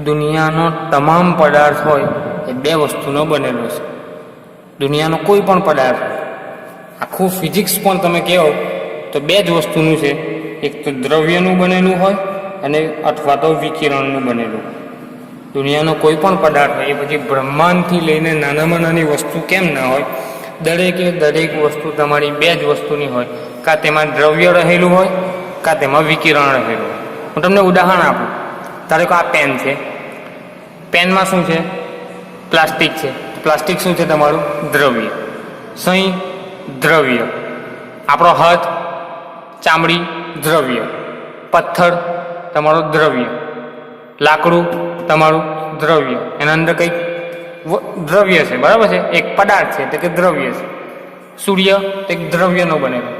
દુનિયાનો તમામ પદાર્થ હોય એ 2 વસ્તુનો બનેલો છે. દુનિયાનો કોઈ પણ પદાર્થ, આખું ફિઝિક્સ પણ તમે કહો તો 2 જ વસ્તુનું છે. એક તો દ્રવ્યનું બનેલું હોય અને અથવા તો વિકિરણનું બનેલું. દુનિયાનો કોઈ પણ પદાર્થ હોય એ પછી બ્રહ્માંડથી લઈને નાનામાં નાની વસ્તુ કેમ ના હોય, દરેકે દરેક વસ્તુ તમારી 2 જ વસ્તુની હોય. કાં તેમાં દ્રવ્ય રહેલું હોય કાં તેમાં વિકિરણ રહેલું હોય. હું તમને ઉદાહરણ આપું. ધારો કે આ પેન છે. પેનમાં શું છે? પ્લાસ્ટિક છે. પ્લાસ્ટિક શું છે? તમારું દ્રવ્ય. સહી દ્રવ્ય. આપણો હાથ, ચામડી દ્રવ્ય. પથ્થર તમારો દ્રવ્ય. લાકડું તમારું દ્રવ્ય. એના અંદર કંઈક દ્રવ્ય છે. બરાબર છે. એક પદાર્થ છે એટલે કે દ્રવ્ય છે. સૂર્ય એક દ્રવ્યનો બનેલો.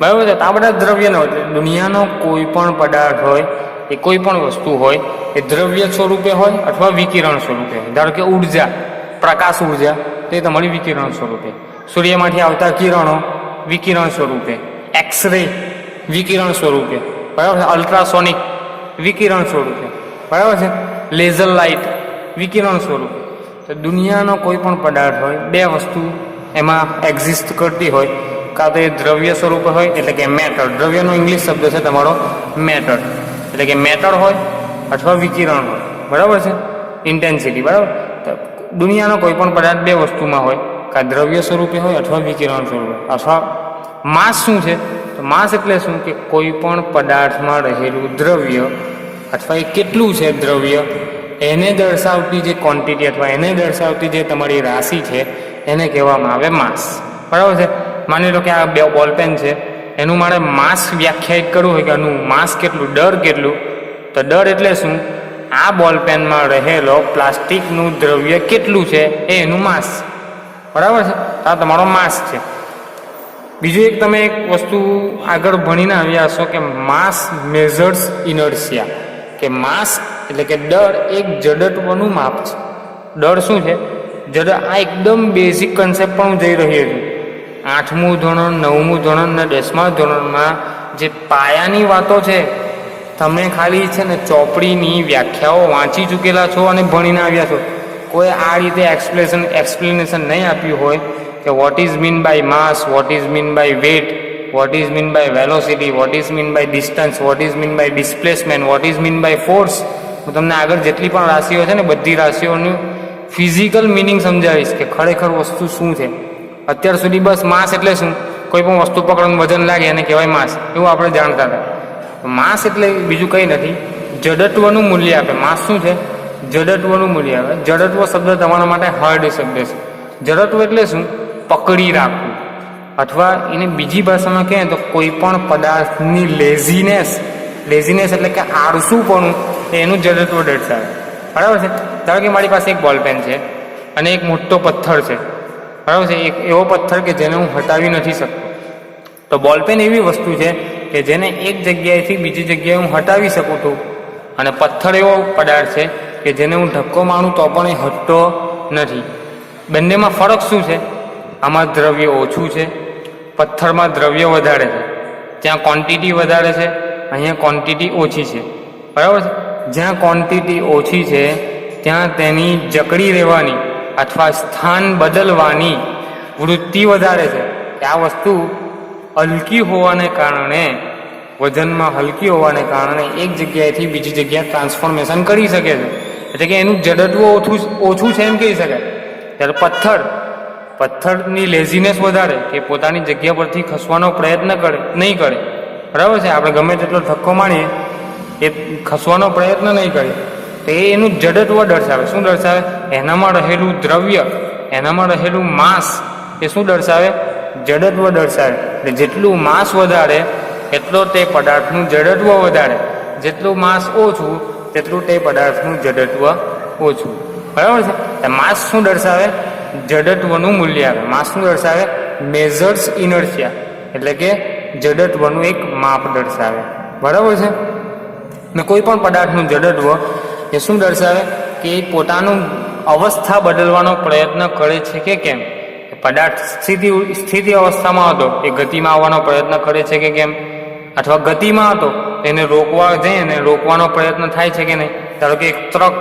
બરાબર છે. આ બધા દ્રવ્યનો. દુનિયાનો કોઈ પણ પદાર્થ હોય એ કોઈ પણ વસ્તુ હોય એ દ્રવ્ય સ્વરૂપે હોય અથવા વિકિરણ સ્વરૂપે હોય. ધારો કે ઉર્જા, પ્રકાશ ઉર્જા તે તમારી વિકિરણ સ્વરૂપે. સૂર્યમાંથી આવતા કિરણો વિકિરણ સ્વરૂપે. એક્સરે વિકિરણ સ્વરૂપે. બરાબર છે. અલ્ટ્રાસોનિક વિકિરણ સ્વરૂપે. બરાબર છે. લેઝર લાઇટ વિકિરણ સ્વરૂપે. તો દુનિયાનો કોઈ પણ પદાર્થ હોય 2 વસ્તુ એમાં એક્ઝિસ્ટ કરતી હોય. કાં તો એ દ્રવ્ય સ્વરૂપે હોય એટલે કે મેટર. દ્રવ્યનો ઇંગ્લિશ શબ્દ છે તમારો મેટર. એટલે કે મેટર હોય અથવા વિકિરણ હોય. બરાબર છે. ઇન્ટેન્સિટી. બરાબર. તો દુનિયાનો કોઈ પણ પદાર્થ 2 વસ્તુમાં હોય. કાં દ્રવ્ય સ્વરૂપે હોય અથવા વિકિરણ સ્વરૂપે. અથવા માસ શું છે? તો માસ એટલે શું? કે કોઈ પણ પદાર્થમાં રહેલું દ્રવ્ય અથવા એ કેટલું છે દ્રવ્ય એને દર્શાવતી જે ક્વોન્ટિટી અથવા એને દર્શાવતી જે તમારી રાશિ છે એને કહેવામાં આવે માસ. બરાબર છે. માની લો કે આ 2 બોલપેન છે. એનું મારે માસ વ્યાખ્યાયિત કરવું હોય કે આનું માસ કેટલું, દળ કેટલું. તો દળ એટલે શું? આ બોલપેનમાં રહેલો પ્લાસ્ટિકનું દ્રવ્ય કેટલું છે એ એનું માસ. બરાબર છે. આ તમારો માસ છે. બીજું એક તમે એક વસ્તુ આગળ ભણીને આવ્યા હશો કે માસ મેઝર્સ ઇનર્શિયા. કે માસ એટલે કે દળ એક જડત્વનું માપ છે. દળ શું છે? જડ. આ એકદમ બેઝિક કન્સેપ્ટ પણ હું જઈ રહ્યો છું. 8મું ધોરણ, 9મું ધોરણ અને 10મા ધોરણમાં જે પાયાની વાતો છે, તમે ખાલી છે ને ચોપડીની વ્યાખ્યાઓ વાંચી ચૂકેલા છો અને ભણીને આવ્યા છો. કોઈ આ રીતે એક્સપ્લેનેશન નહીં આપ્યું હોય કે what is mean by mass, what is mean by weight, what is mean by velocity, what is mean by distance, what is mean by displacement, what is mean by force. હું તમને આગળ જેટલી પણ રાશિઓ છે ને બધી રાશિઓનું ફિઝિકલ મિનિંગ સમજાવીશ કે ખરેખર વસ્તુ શું છે. અત્યાર સુધી બસ માસ એટલે શું? કોઈ પણ વસ્તુ પકડવાનું વજન લાગે એને કહેવાય માસ, એવું આપણે જાણતા હતા. માસ એટલે બીજું કંઈ નથી, જડત્વનું મૂલ્ય આપે. માસ શું છે? જડત્વનું મૂલ્ય આપે. જડત્વ શબ્દ તમારા માટે હાર્ડ શબ્દ છે. જડત્વ એટલે શું? પકડી રાખવું, અથવા એને બીજી ભાષામાં કહે તો કોઈ પણ પદાર્થની લેઝીનેસ એટલે કે આળસુપણું એનું જડત્વ દર્શાવે. બરાબર છે? ધારો કે મારી પાસે એક બોલપેન છે અને એક મોટો પથ્થર છે. બરાબર છે? એક એવો પથ્થર કે જેને હું હટાવી નથી શકતો. તો બોલપેન એવી વસ્તુ છે કે જેને એક જગ્યાએથી બીજી જગ્યાએ હું હટાવી શકું છું, અને પથ્થર એવો પદાર્થ છે કે જેને હું ધક્કો મારું તો પણ એ હટતો નથી. બંનેમાં ફરક શું છે? આમાં દ્રવ્ય ઓછું છે, પથ્થરમાં દ્રવ્ય વધારે છે. ત્યાં ક્વોન્ટિટી વધારે છે, અહીંયા ક્વોન્ટિટી ઓછી છે. બરાબર છે? જ્યાં ક્વોન્ટિટી ઓછી છે ત્યાં તેની જકડી રહેવાની અથવા સ્થાન બદલવાની વૃત્તિ વધારે છે. કે આ વસ્તુ હલકી હોવાને કારણે, વજનમાં હલકી હોવાને કારણે એક જગ્યાએથી બીજી જગ્યાએ ટ્રાન્સફોર્મેશન કરી શકે છે. એટલે કે એનું જડત્વ ઓછું છે એમ કહી શકાય. ત્યારે પથ્થરની લેઝીનેસ વધારે, કે પોતાની જગ્યા પરથી ખસવાનો પ્રયત્ન નહીં કરે. બરાબર છે? આપણે ગમે તેટલો ધક્કો મારીએ એ ખસવાનો પ્રયત્ન નહીં કરે, તો એ એનું જડત્વ દર્શાવે. શું દર્શાવે? એનામાં રહેલું દ્રવ્ય, એનામાં રહેલું માસ એ શું દર્શાવે? જડત્વ દર્શાવે. એટલે જેટલું માસ વધારે એટલો તે પદાર્થનું જડત્વ વધારે, જેટલું માસ ઓછું તેટલું તે પદાર્થનું જડત્વ ઓછું. બરાબર છે? માસ શું દર્શાવે? જડત્વનું મૂલ્ય આવે. માસ શું દર્શાવે? મેઝર્સ ઇનર્શિયા, એટલે કે જડત્વનું એક માપ દર્શાવે. બરાબર છે? ને કોઈ પણ પદાર્થનું જડત્વ એ શું દર્શાવે? કે એ પોતાનું અવસ્થા બદલવાનો પ્રયત્ન કરે છે કે કેમ. પદાર્થ સ્થિતિ અવસ્થામાં હતો, એ ગતિમાં આવવાનો પ્રયત્ન કરે છે કે કેમ, અથવા ગતિમાં હતો એને રોકવા જઈએ ને રોકવાનો પ્રયત્ન થાય છે કે નહીં. ધારો કે એક ટ્રક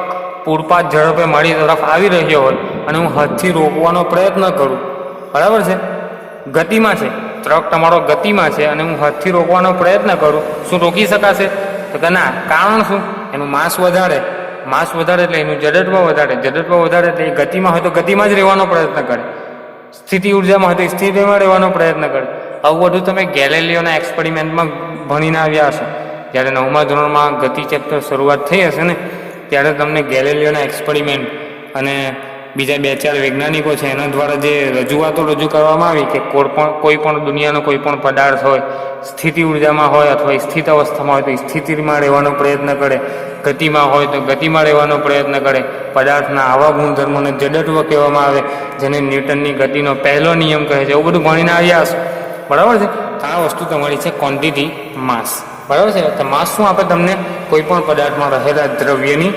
પૂરપાટ ઝડપે મારી તરફ આવી રહ્યો હોય અને હું હાથથી રોકવાનો પ્રયત્ન કરું. બરાબર છે? ગતિમાં છે, ટ્રક તમારો ગતિમાં છે અને હું હાથથી રોકવાનો પ્રયત્ન કરું, શું રોકી શકાશે? તો કે ના. કારણ શું? એનું માસ વધારે એટલે એનું જડત્વ વધારે એટલે એ ગતિમાં હોય તો ગતિમાં જ રહેવાનો પ્રયત્ન કરે, સ્થિતિ ઉર્જામાં હોય તો સ્થિતિમાં રહેવાનો પ્રયત્ન કરે. આવું બધું તમે ગેલેલિયોના એક્સપેરિમેન્ટમાં ભણીને આવ્યા હશો. જ્યારે 9મા ધોરણમાં ગતિ ચેપ્ટર શરૂઆત થઈ હશે ને ત્યારે તમને ગેલેલિયોના એક્સપેરિમેન્ટ અને બીજા 2-4 વૈજ્ઞાનિકો છે એના દ્વારા જે રજૂઆતો રજૂ કરવામાં આવી કે કોઈ પણ દુનિયાનો કોઈ પણ પદાર્થ હોય, સ્થિતિ ઉર્જામાં હોય અથવા સ્થિત અવસ્થામાં હોય તો સ્થિતિમાં રહેવાનો પ્રયત્ન કરે, ગતિમાં હોય તો ગતિમાં રહેવાનો પ્રયત્ન કરે. પદાર્થના આવા ગુણધર્મોને જડત્વ કહેવામાં આવે, જેને ન્યૂટનની ગતિનો પહેલો નિયમ કહે છે. એવું બધું ભણીને આવ્યા હશો. બરાબર છે? આ વસ્તુ તમારી છે ક્વોન્ટિટી, માસ. બરાબર છે? તો માસ શું આપે તમને? કોઈ પણ પદાર્થમાં રહેલા દ્રવ્યની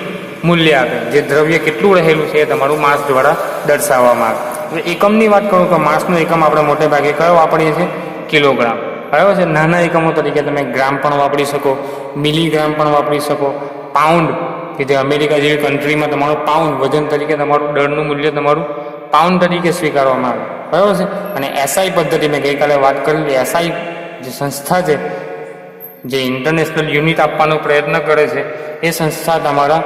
મૂલ્ય આપે. જે દ્રવ્ય કેટલું રહેલું છે એ તમારું માસ દ્વારા દર્શાવવામાં આવે. હવે એકમની વાત કરું તો માસનો એકમ આપણે મોટે ભાગે કયો વાપરીએ છીએ? કિલોગ્રામ. બરાબર છે? નાના એકમો તરીકે તમે ગ્રામ પણ વાપરી શકો, મિલીગ્રામ પણ વાપરી શકો, પાઉન્ડ, કે જે અમેરિકા જેવી કન્ટ્રીમાં તમારું પાઉન્ડ વજન તરીકે તમારું દળનું મૂલ્ય તમારું પાઉન્ડ તરીકે સ્વીકારવામાં આવે. બરાબર છે? અને એસઆઈ પદ્ધતિ મેં ગઈકાલે વાત કરેલી. એસઆઈ જે સંસ્થા છે જે ઇન્ટરનેશનલ યુનિટ આપવાનો પ્રયત્ન કરે છે, એ સંસ્થા તમારા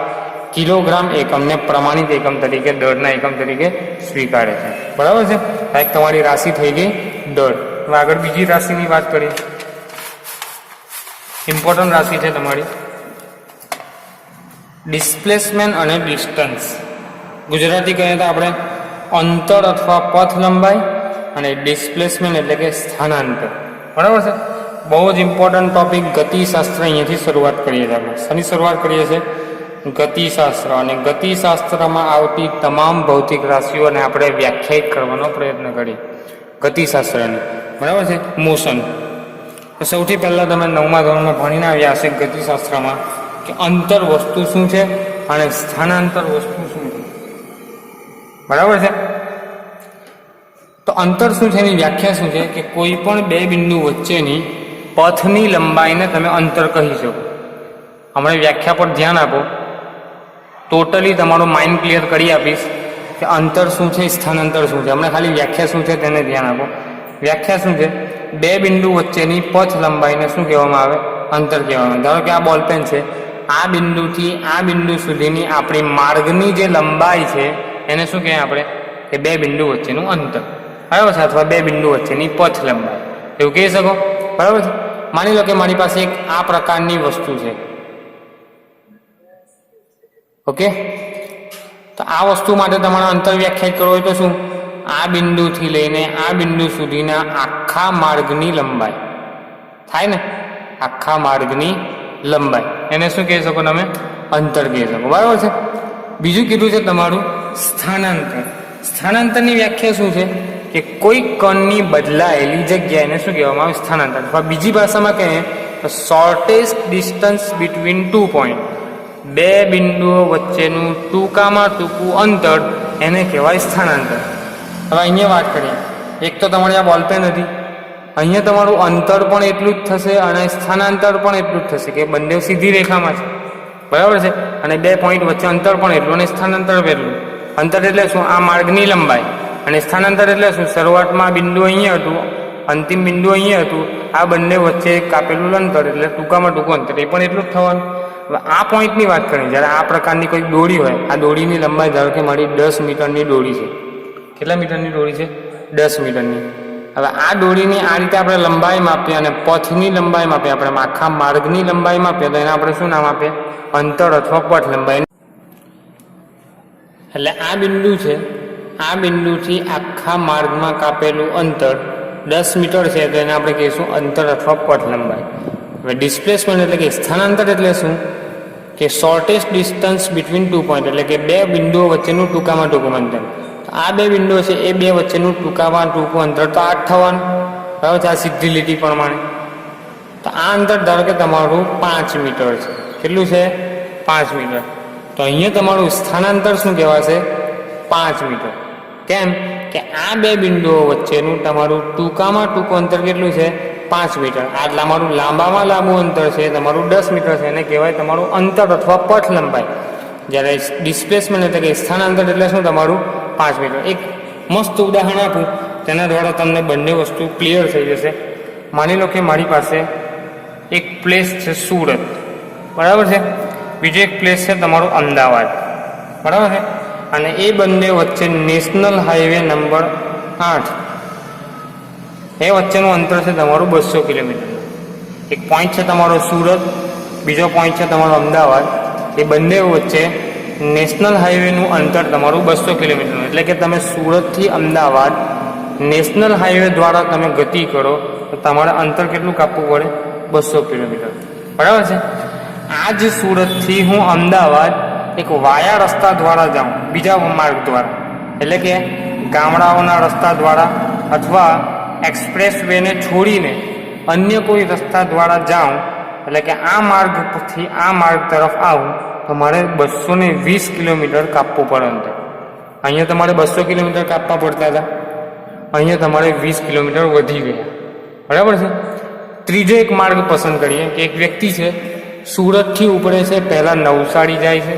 કિલોગ્રામ એકમને પ્રમાણિત એકમ તરીકે, દળના એકમ તરીકે સ્વીકારે છે. બરાબર છે? એક તમારી રાશિ થઈ ગઈ દળ. હવે આગળ બીજી રાશિની વાત કરીએ. ઇમ્પોર્ટન્ટ રાશિ છે તમારી ડિસ્પ્લેસમેન્ટ અને ડિસ્ટન્સ. ગુજરાતી કહીએ તો આપણે અંતર અથવા પથ લંબાઈ, અને ડિસ્પ્લેસમેન્ટ એટલે કે સ્થાનાંતર. બરાબર છે? બહુ જ ઇમ્પોર્ટન્ટ ટોપિક. ગતિશાસ્ત્ર અહીંયાથી શરૂઆત કરીએ છીએ. આપણે શેની શરૂઆત કરીએ છીએ? ગતિશાસ્ત્ર. અને ગતિશાસ્ત્રમાં આવતી તમામ ભૌતિક રાશિઓને આપણે વ્યાખ્યાયિત કરવાનો પ્રયત્ન કરીએ ગતિશાસ્ત્રની. બરાબર છે? મોશન. સૌથી પહેલાં તમે 9મા ધોરણમાં ભણીને આવ્યા હશે ગતિશાસ્ત્રમાં કે અંતર વસ્તુ શું છે અને સ્થાનાંતર વસ્તુ શું છે. બરાબર છે. તો અંતર શું છે એની વ્યાખ્યા શું છે કે કોઈ પણ બે બિંદુ વચ્ચેની પથની લંબાઈને તમે અંતર કહી શકો. હમણાં વ્યાખ્યા પર ધ્યાન આપો, ટોટલી તમારું માઇન્ડ ક્લિયર કરી આપીશ કે અંતર શું છે, સ્થાનાંતર શું છે. હમણાં ખાલી વ્યાખ્યા શું છે તેને ધ્યાન આપો. વ્યાખ્યા શું છે? બે બિંદુ વચ્ચેની પથ લંબાઈને શું કહેવામાં આવે? અંતર કહેવામાં આવે. ધારો કે આ બોલપેન છે, આ બિંદુથી આ બિંદુ સુધીની આપણી માર્ગની જે લંબાઈ છે એને શું કહેવાય આપણે? કે બે બિંદુ વચ્ચેનું અંતર. બરાબર છે. અથવા બે બિંદુ વચ્ચેની પથ લંબાઈ એવું કહી શકો. બરાબર છે. માની લો કે મારી પાસે એક આ પ્રકારની વસ્તુ છે. ઓકે, તો આ વસ્તુ માટે તમારે અંતર વ્યાખ્યાયિત કરવું હોય તો શું? આ બિંદુથી લઈને આ બિંદુ સુધીના આખા માર્ગની લંબાઈ થાય ને, આખા માર્ગની લંબાઈ એને શું કહી શકો તમે? અંતર કહી શકો. બરાબર છે. બીજું કીધું છે તમારું સ્થાનાંતર. સ્થાનાંતરની વ્યાખ્યા શું છે કે કોઈ કણની બદલાયેલી જગ્યા એને શું કહેવામાં આવે? સ્થાનાંતર. અથવા બીજી ભાષામાં કહીએ તો શોર્ટેસ્ટ ડિસ્ટન્સ બિટવીન 2 પોઈન્ટ, બે બિંદુઓ વચ્ચેનું ટૂંકામાં ટૂંકું અંતર એને કહેવાય સ્થાનાંતર. હવે અહીંયા વાત કરીએ, એક તો તમારી આ બોલપેન હતી, અહીંયા તમારું અંતર પણ એટલું જ થશે અને સ્થાનાંતર પણ એટલું જ થશે કે બંને સીધી રેખામાં છે. બરાબર છે. અને બે પોઈન્ટ વચ્ચે અંતર પણ એટલું અને સ્થાનાંતર એટલું. અંતર એટલે શું? આ માર્ગની લંબાઈ. અને સ્થાનાંતર એટલે શું? શરૂઆતમાં બિંદુ અહીંયા હતું, અંતિમ બિંદુ અહીંયા હતું, આ બંને વચ્ચે કાપેલું અંતર એટલે ટૂંકામાં ટૂંકું અંતર એ પણ એટલું જ થવાનું. હવે આ પોઈન્ટની વાત કરીએ, જ્યારે આ પ્રકારની કોઈ દોરી હોય, આ દોરીની લંબાઈ ધારો કે મારી 10 મીટરની દોરી છે. કેટલા મીટરની દોરી છે? 10 મીટરની. હવે આ દોરીની આ રીતે આપણે લંબાઈ માપીએ અને પથની લંબાઈ માપીએ, આપણે આખા માર્ગની લંબાઈ માપીએ તો એને આપણે શું નામ આપીએ? અંતર અથવા પથ લંબાઈ. એટલે આ બિંદુ છે, આ બિંદુથી આખા માર્ગમાં કાપેલું અંતર 10 મીટર છે તો એને આપણે કહીશું અંતર અથવા પથ લંબાઈ. હવે ડિસ્પ્લેસમેન્ટ એટલે કે સ્થાનાંતર એટલે શું? કે શોર્ટેસ્ટ ડિસ્ટન્સ બિટવીન 2 પોઈન્ટ, એટલે કે બે બિંદુઓ વચ્ચેનું ટૂંકામાં ટૂંકું અંતર. આ બે બિંદુઓ છે એ બે વચ્ચેનું ટૂંકામાં ટૂંકું અંતર તો 8 થવાનું. બરાબર છે. આ સીધી લીટી પ્રમાણે તો આ અંતર ધારો કે તમારું 5 મીટર છે. કેટલું છે? 5 મીટર. તો અહીંયા તમારું સ્થાનાંતર શું કહેવાશે? 5 મીટર. કેમ કે આ બે બિંદુઓ વચ્ચેનું તમારું ટૂંકામાં ટૂંકું અંતર કેટલું છે? 5 મીટર. આ તમારું લાંબામાં લાંબુ અંતર છે તમારું 10 મીટર છે, એને કહેવાય તમારું અંતર અથવા પથ લંબાઈ. જ્યારે ડિસ્પ્લેસમેન્ટ એટલે કે સ્થાનાંતર એટલે શું? તમારું 5 મીટર. એક મસ્ત ઉદાહરણ આપું, તેના દ્વારા તમને બંને વસ્તુ ક્લિયર થઈ જશે. માની લો કે મારી પાસે એક પ્લેસ છે સુરત. બરાબર છે. બીજો એક પ્લેસ છે તમારો અમદાવાદ. બરાબર છે. અને એ બંને વચ્ચે નેશનલ હાઈવે નંબર 8 એ વચ્ચેનું અંતર છે તમારું 200 કિલોમીટર. એક પોઈન્ટ છે તમારો સુરત, બીજો પોઈન્ટ છે તમારો અમદાવાદ. એ બંને વચ્ચે નેશનલ હાઈવેનું અંતર તમારું 200 કિલોમીટરનું. એટલે કે તમે સુરતથી અમદાવાદ નેશનલ હાઈવે દ્વારા તમે ગતિ કરો તો તમારે અંતર કેટલું કાપવું પડે? 200 કિલોમીટર. બરાબર છે. આ જ સુરતથી હું અમદાવાદ એક વાયા રસ્તા દ્વારા જાઉં, બીજા માર્ગ દ્વારા, એટલે કે ગામડાઓના રસ્તા દ્વારા અથવા એક્સપ્રેસ વેને છોડીને અન્ય કોઈ રસ્તા દ્વારા જાઉં, એટલે કે આ માર્ગ પરથી આ માર્ગ તરફ આવું તો મારે 220 કિલોમીટર કાપવું પડે અંતર. અહીંયા તમારે 200 કિલોમીટર કાપવા પડતા હતા, અહીંયા તમારે 20 કિલોમીટર વધી ગયા. બરાબર છે. ત્રીજો એક માર્ગ પસંદ કરીએ કે એક વ્યક્તિ છે સુરતથી ઉપડે છે, પહેલાં નવસારી જાય છે,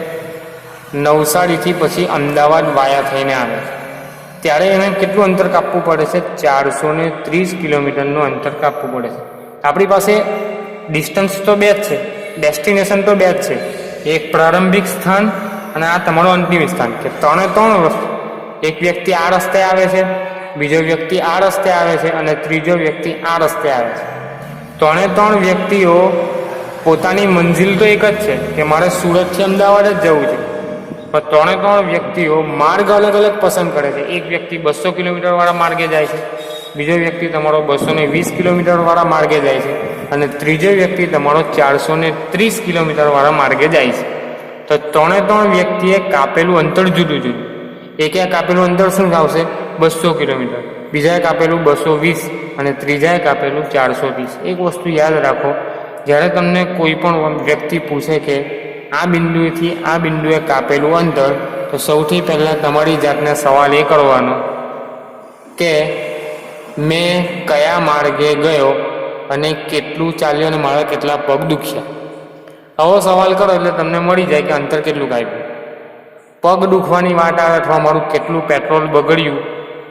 નવસારીથી પછી અમદાવાદ વાયા થઈને આવે છે. ત્યારે એને કેટલું અંતર કાપવું પડે છે? 430 કિલોમીટરનું અંતર કાપવું પડે છે. આપણી પાસે ડિસ્ટન્સ તો બે જ છે, ડેસ્ટિનેશન તો બે જ છે, એક પ્રારંભિક સ્થાન અને આ તમારું અંતિમ સ્થાન. કે ત્રણે ત્રણ વસ્તુ, એક વ્યક્તિ આ રસ્તે આવે છે, બીજો વ્યક્તિ આ રસ્તે આવે છે અને ત્રીજો વ્યક્તિ આ રસ્તે આવે છે. ત્રણે ત્રણ વ્યક્તિઓ પોતાની મંજિલ તો એક જ છે કે મારે સુરતથી અમદાવાદ જ જવું છે, પણ ત્રણે ત્રણ વ્યક્તિઓ માર્ગ અલગ અલગ પસંદ કરે છે. એક વ્યક્તિ 200 કિલોમીટરવાળા માર્ગે જાય છે, બીજો વ્યક્તિ તમારો 220 કિલોમીટરવાળા માર્ગે જાય છે અને ત્રીજો વ્યક્તિ તમારો 430 કિલોમીટરવાળા માર્ગે જાય છે. તો ત્રણે ત્રણ વ્યક્તિએ કાપેલું અંતર જુદું જુદું. એકે કાપેલું અંતર શું આવશે? 200 કિલોમીટર, બીજાએ કાપેલું 220 અને ત્રીજાએ કાપેલું 430. એક વસ્તુ યાદ રાખો, જ્યારે તમને કોઈ પણ વ્યક્તિ પૂછે કે આ બિંદુએથી આ બિંદુએ કાપેલું અંતર, તો સૌથી પહેલાં તમારી જાતને સવાલ એ કરવાનો કે મેં કયા માર્ગે ગયો અને કેટલું ચાલ્યો અને મારા કેટલા પગ દુખ્યા. આવો સવાલ કરો એટલે તમને મળી જાય કે અંતર કેટલું કાપ્યું. પગ દુખવાની વાત આવે અથવા મારું કેટલું પેટ્રોલ બગડ્યું,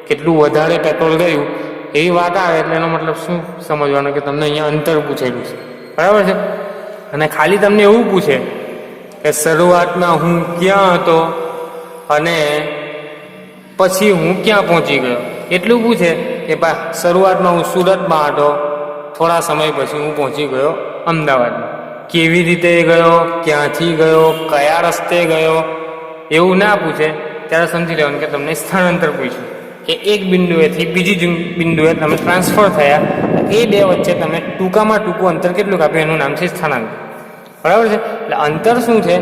કેટલું વધારે પેટ્રોલ ગયું, એવી વાત આવે એટલે એનો મતલબ શું સમજવાનો કે તમને અહીંયા અંતર પૂછેલું છે, બરાબર છે. અને ખાલી તમને એવું પૂછે કે શરૂઆતમાં હું ક્યાં હતો અને પછી હું ક્યાં પહોંચી ગયો, એટલું પૂછે કે શરૂઆતમાં હું સુરતમાં હતો, થોડા સમય પછી હું પહોંચી ગયો અમદાવાદમાં. કેવી રીતે ગયો, ક્યાંથી ગયો, કયા રસ્તે ગયો, એવું ના પૂછે ત્યારે સમજી લેવાનું કે તમને સ્થાનાંતર પૂછ્યું કે એક બિંદુએથી બીજી બિંદુએ તમે ટ્રાન્સફર થયા, એ બે વચ્ચે તમે ટૂંકામાં ટૂંકું અંતર કેટલું કાપ્યું એનું નામ છે સ્થાનાંતર, બરાબર છે. એટલે અંતર શું છે,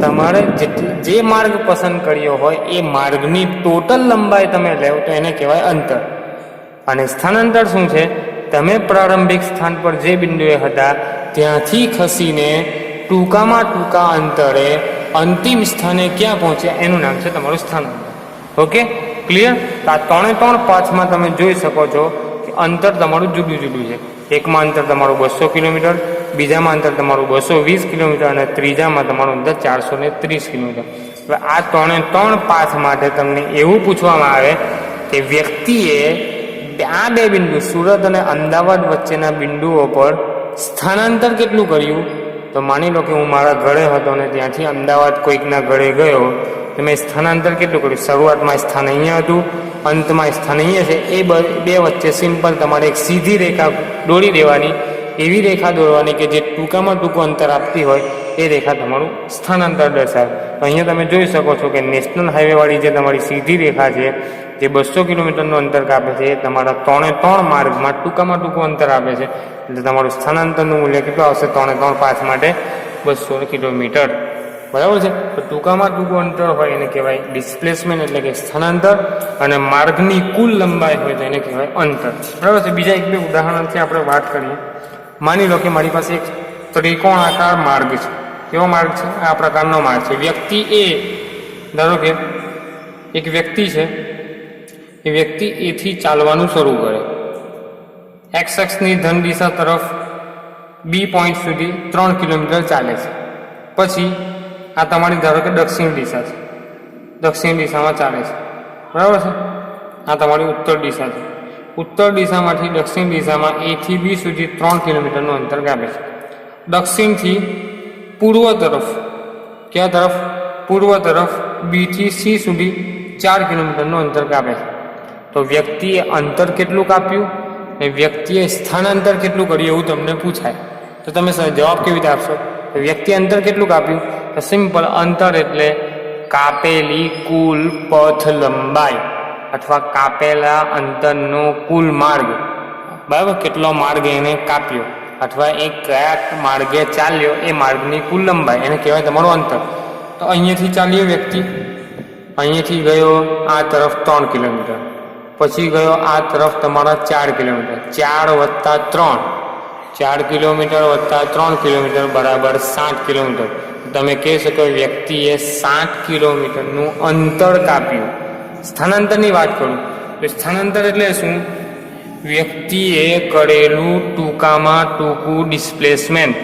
તમારે જે માર્ગ પસંદ કર્યો હોય એ માર્ગની ટોટલ લંબાઈ તમે લેવ તો એને કહેવાય અંતર. અને સ્થાનાંતર શું છે, તમે પ્રારંભિક સ્થાન પર જે બિંદુએ હતા ત્યાંથી ખસીને ટૂંકામાં ટૂંકા અંતરે અંતિમ સ્થાને ક્યાં પહોંચ્યા એનું નામ છે તમારું સ્થાનાંતર. Okay, clear. આ 3 પાથમાં તમે જોઈ શકો છો કે અંતર તમારું જુદું જુદું છે. એકમાં અંતર તમારું 200 કિલોમીટર, બીજામાં અંતર તમારું 220 કિલોમીટર અને ત્રીજામાં તમારું અંતર 430 કિલોમીટર. હવે આ 3 પાથ માટે તમને એવું પૂછવામાં આવે કે વ્યક્તિએ આ બે બિંદુ સુરત અને અમદાવાદ વચ્ચેના બિંદુઓ પર સ્થાનાંતર કેટલું કર્યું. તો માની લો કે હું મારા ઘરે હતો અને ત્યાંથી અમદાવાદ કોઈકના ઘરે ગયો, તો મેં સ્થાનાંતર કેટલું કર્યું. શરૂઆતમાં સ્થાન અહીંયા હતું, અંતમાં સ્થાન અહીંયા છે. એ બે વચ્ચે સિમ્પલ તમારે એક સીધી રેખા દોરી દેવાની, એવી રેખા દોરવાની કે જે ટૂંકામાં ટૂંકું અંતર આપતી હોય એ રેખા તમારું સ્થાનાંતર દર્શાવે. તો અહીંયા તમે જોઈ શકો છો કે નેશનલ હાઈવેવાળી જે તમારી સીધી રેખા છે જે 200 કિલોમીટરનું અંતર કાપે છે, એ તમારા 3 માર્ગમાં ટૂંકામાં ટૂંકું અંતર આપે છે. એટલે તમારું સ્થાનાંતરનું મૂલ્ય કેટલું આવશે, 3 પાથ માટે 200 કિલોમીટર, બરાબર છે. તો ટૂંકામાં ટૂંકું અંતર હોય એને કહેવાય ડિસ્પ્લેસમેન્ટ એટલે કે સ્થાનાંતર, અને માર્ગની કુલ લંબાઈ હોય તો એને કહેવાય અંતર, બરાબર છે. બીજા 1-2 ઉદાહરણથી આપણે વાત કરીએ. માની લો કે મારી પાસે એક ત્રિકોણાકાર માર્ગ છે. કેવો માર્ગ છે? આ પ્રકારનો માર્ગ છે. વ્યક્તિ એ, ધારો કે એક વ્યક્તિ છે, એ વ્યક્તિ એથી ચાલવાનું શરૂ કરે. એક્સ અક્ષની ધન દિશા તરફ બી પોઈન્ટ સુધી 3 કિલોમીટર ચાલે છે. પછી આ તમારી ધારો કે દક્ષિણ દિશા છે, દક્ષિણ દિશામાં ચાલે છે, બરાબર છે. આ તમારી ઉત્તર દિશા છે. ઉત્તર દિશામાંથી દક્ષિણ દિશામાં એ થી બી સુધી 3 કિલોમીટરનું અંતર કાપે છે. દક્ષિણથી પૂર્વ તરફ, ક્યાં તરફ? પૂર્વ તરફ બી થી સી સુધી 4 કિલોમીટરનું અંતર કાપે છે. તો વ્યક્તિએ અંતર કેટલું કાપ્યું અને વ્યક્તિએ સ્થાનાંતર કેટલું કર્યું એવું તમને પૂછાય, તો તમે જવાબ કેવી રીતે આપશો? તો વ્યક્તિએ અંતર કેટલું કાપ્યું? તો સિમ્પલ, અંતર એટલે કાપેલી કુલ પથ લંબાઈ અથવા કાપેલા અંતરનો કુલ માર્ગ, બરાબર. કેટલો માર્ગ એને કાપ્યો અથવા એ કયા માર્ગે ચાલ્યો એ માર્ગની કુલ લંબાઈ એને કહેવાય તમારું અંતર. તો અહીંયાથી ચાલ્યો વ્યક્તિ, અહીંયાથી ગયો આ તરફ 3 કિલોમીટર, પછી ગયો આ તરફ તમારા 4 કિલોમીટર, 4 વત્તા 3, 4 કિલોમીટર વત્તા 3 કિલોમીટર બરાબર 7 કિલોમીટર. તમે કહી શકો વ્યક્તિએ 7 કિલોમીટરનું અંતર કાપ્યું. સ્થાનાંતરની વાત કરું તો સ્થાનાંતર એટલે શું? વ્યક્તિએ કરેલું ટૂંકામાં ટૂંકું ડિસ્પ્લેસમેન્ટ,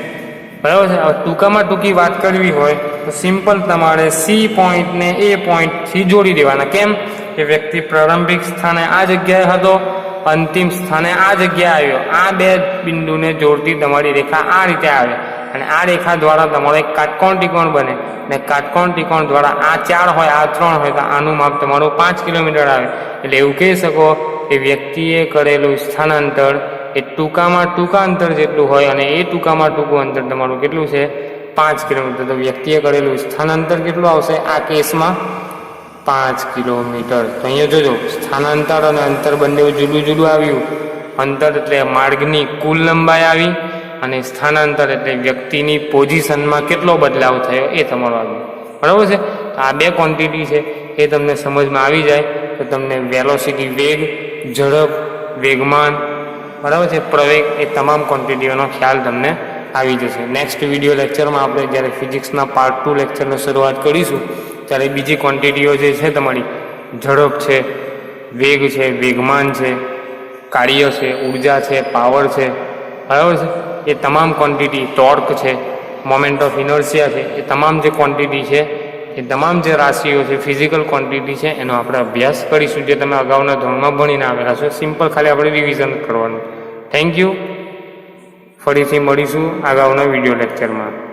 બરાબર છે. હવે ટૂંકામાં ટૂંકી વાત કરવી હોય તો સિમ્પલ તમારે સી પોઈન્ટને એ પોઈન્ટથી જોડી દેવાના. કેમ કે વ્યક્તિ પ્રારંભિક સ્થાને આ જગ્યાએ હતો, અંતિમ સ્થાને આ જગ્યાએ આવ્યો. આ બે બિંદુને જોડતી તમારી રેખા આ રીતે આવે અને આ રેખા દ્વારા તમારો એક કાટકોણ ત્રિકોણ બને, અને કાટકોણ ત્રિકોણ દ્વારા આ 4 હોય, આ 3 હોય, તો આનું માપ તમારું 5 કિલોમીટર આવે. એટલે એવું કહી શકો કે વ્યક્તિએ કરેલું સ્થાનાંતર એ ટૂંકામાં ટૂંકા અંતર જેટલું હોય અને એ ટૂંકામાં ટૂંકું અંતર તમારું કેટલું છે? 5 કિલોમીટર. તો વ્યક્તિએ કરેલું સ્થાનાંતર કેટલું આવશે આ કેસમાં? 5 કિલોમીટર. તો અહીંયા જોજો, સ્થાનાંતર અને અંતર બંને જુદું જુદું આવ્યું. અંતર એટલે માર્ગની કુલ લંબાઈ આવી અને સ્થાનાંતર એટલે વ્યક્તિની પોઝિશનમાં કેટલો બદલાવ થયો એ તમારો આવ્યો, બરાબર છે. આ બે ક્વોન્ટિટી છે, એ તમને સમજમાં આવી જાય તો તમને વેલોસિટી, વેગ, ઝડપ, વેગમાન, બરાબર છે, પ્રવેગ, એ તમામ ક્વોન્ટિટીઓનો ખ્યાલ તમને આવી જશે. નેક્સ્ટ વિડીયો લેક્ચરમાં આપણે જ્યારે ફિઝિક્સના પાર્ટ 2 લેક્ચરની શરૂઆત કરીશું ત્યારે બીજી ક્વોન્ટિટીઓ જે છે તમારી ઝડપ છે, વેગ છે, વેગમાન છે, કાર્ય છે, ઉર્જા છે, પાવર છે, બરાબર છે, એ તમામ ક્વોન્ટિટી, ટોર્ક છે, મોમેન્ટ ઓફ ઇનર્શિયા છે, એ તમામ જે ક્વોન્ટિટી છે, એ તમામ જે રાશિઓ છે, ફિઝિકલ ક્વોન્ટિટી છે, એનો આપણે અભ્યાસ કરીશું, જે તમે અગાઉના ધોરણમાં ભણીને આવેલા છો. સિમ્પલ ખાલી આપણે રિવિઝન કરવાનું. Thank you. ફરીથી મળીશું અગાઉના વિડીયો લેક્ચરમાં.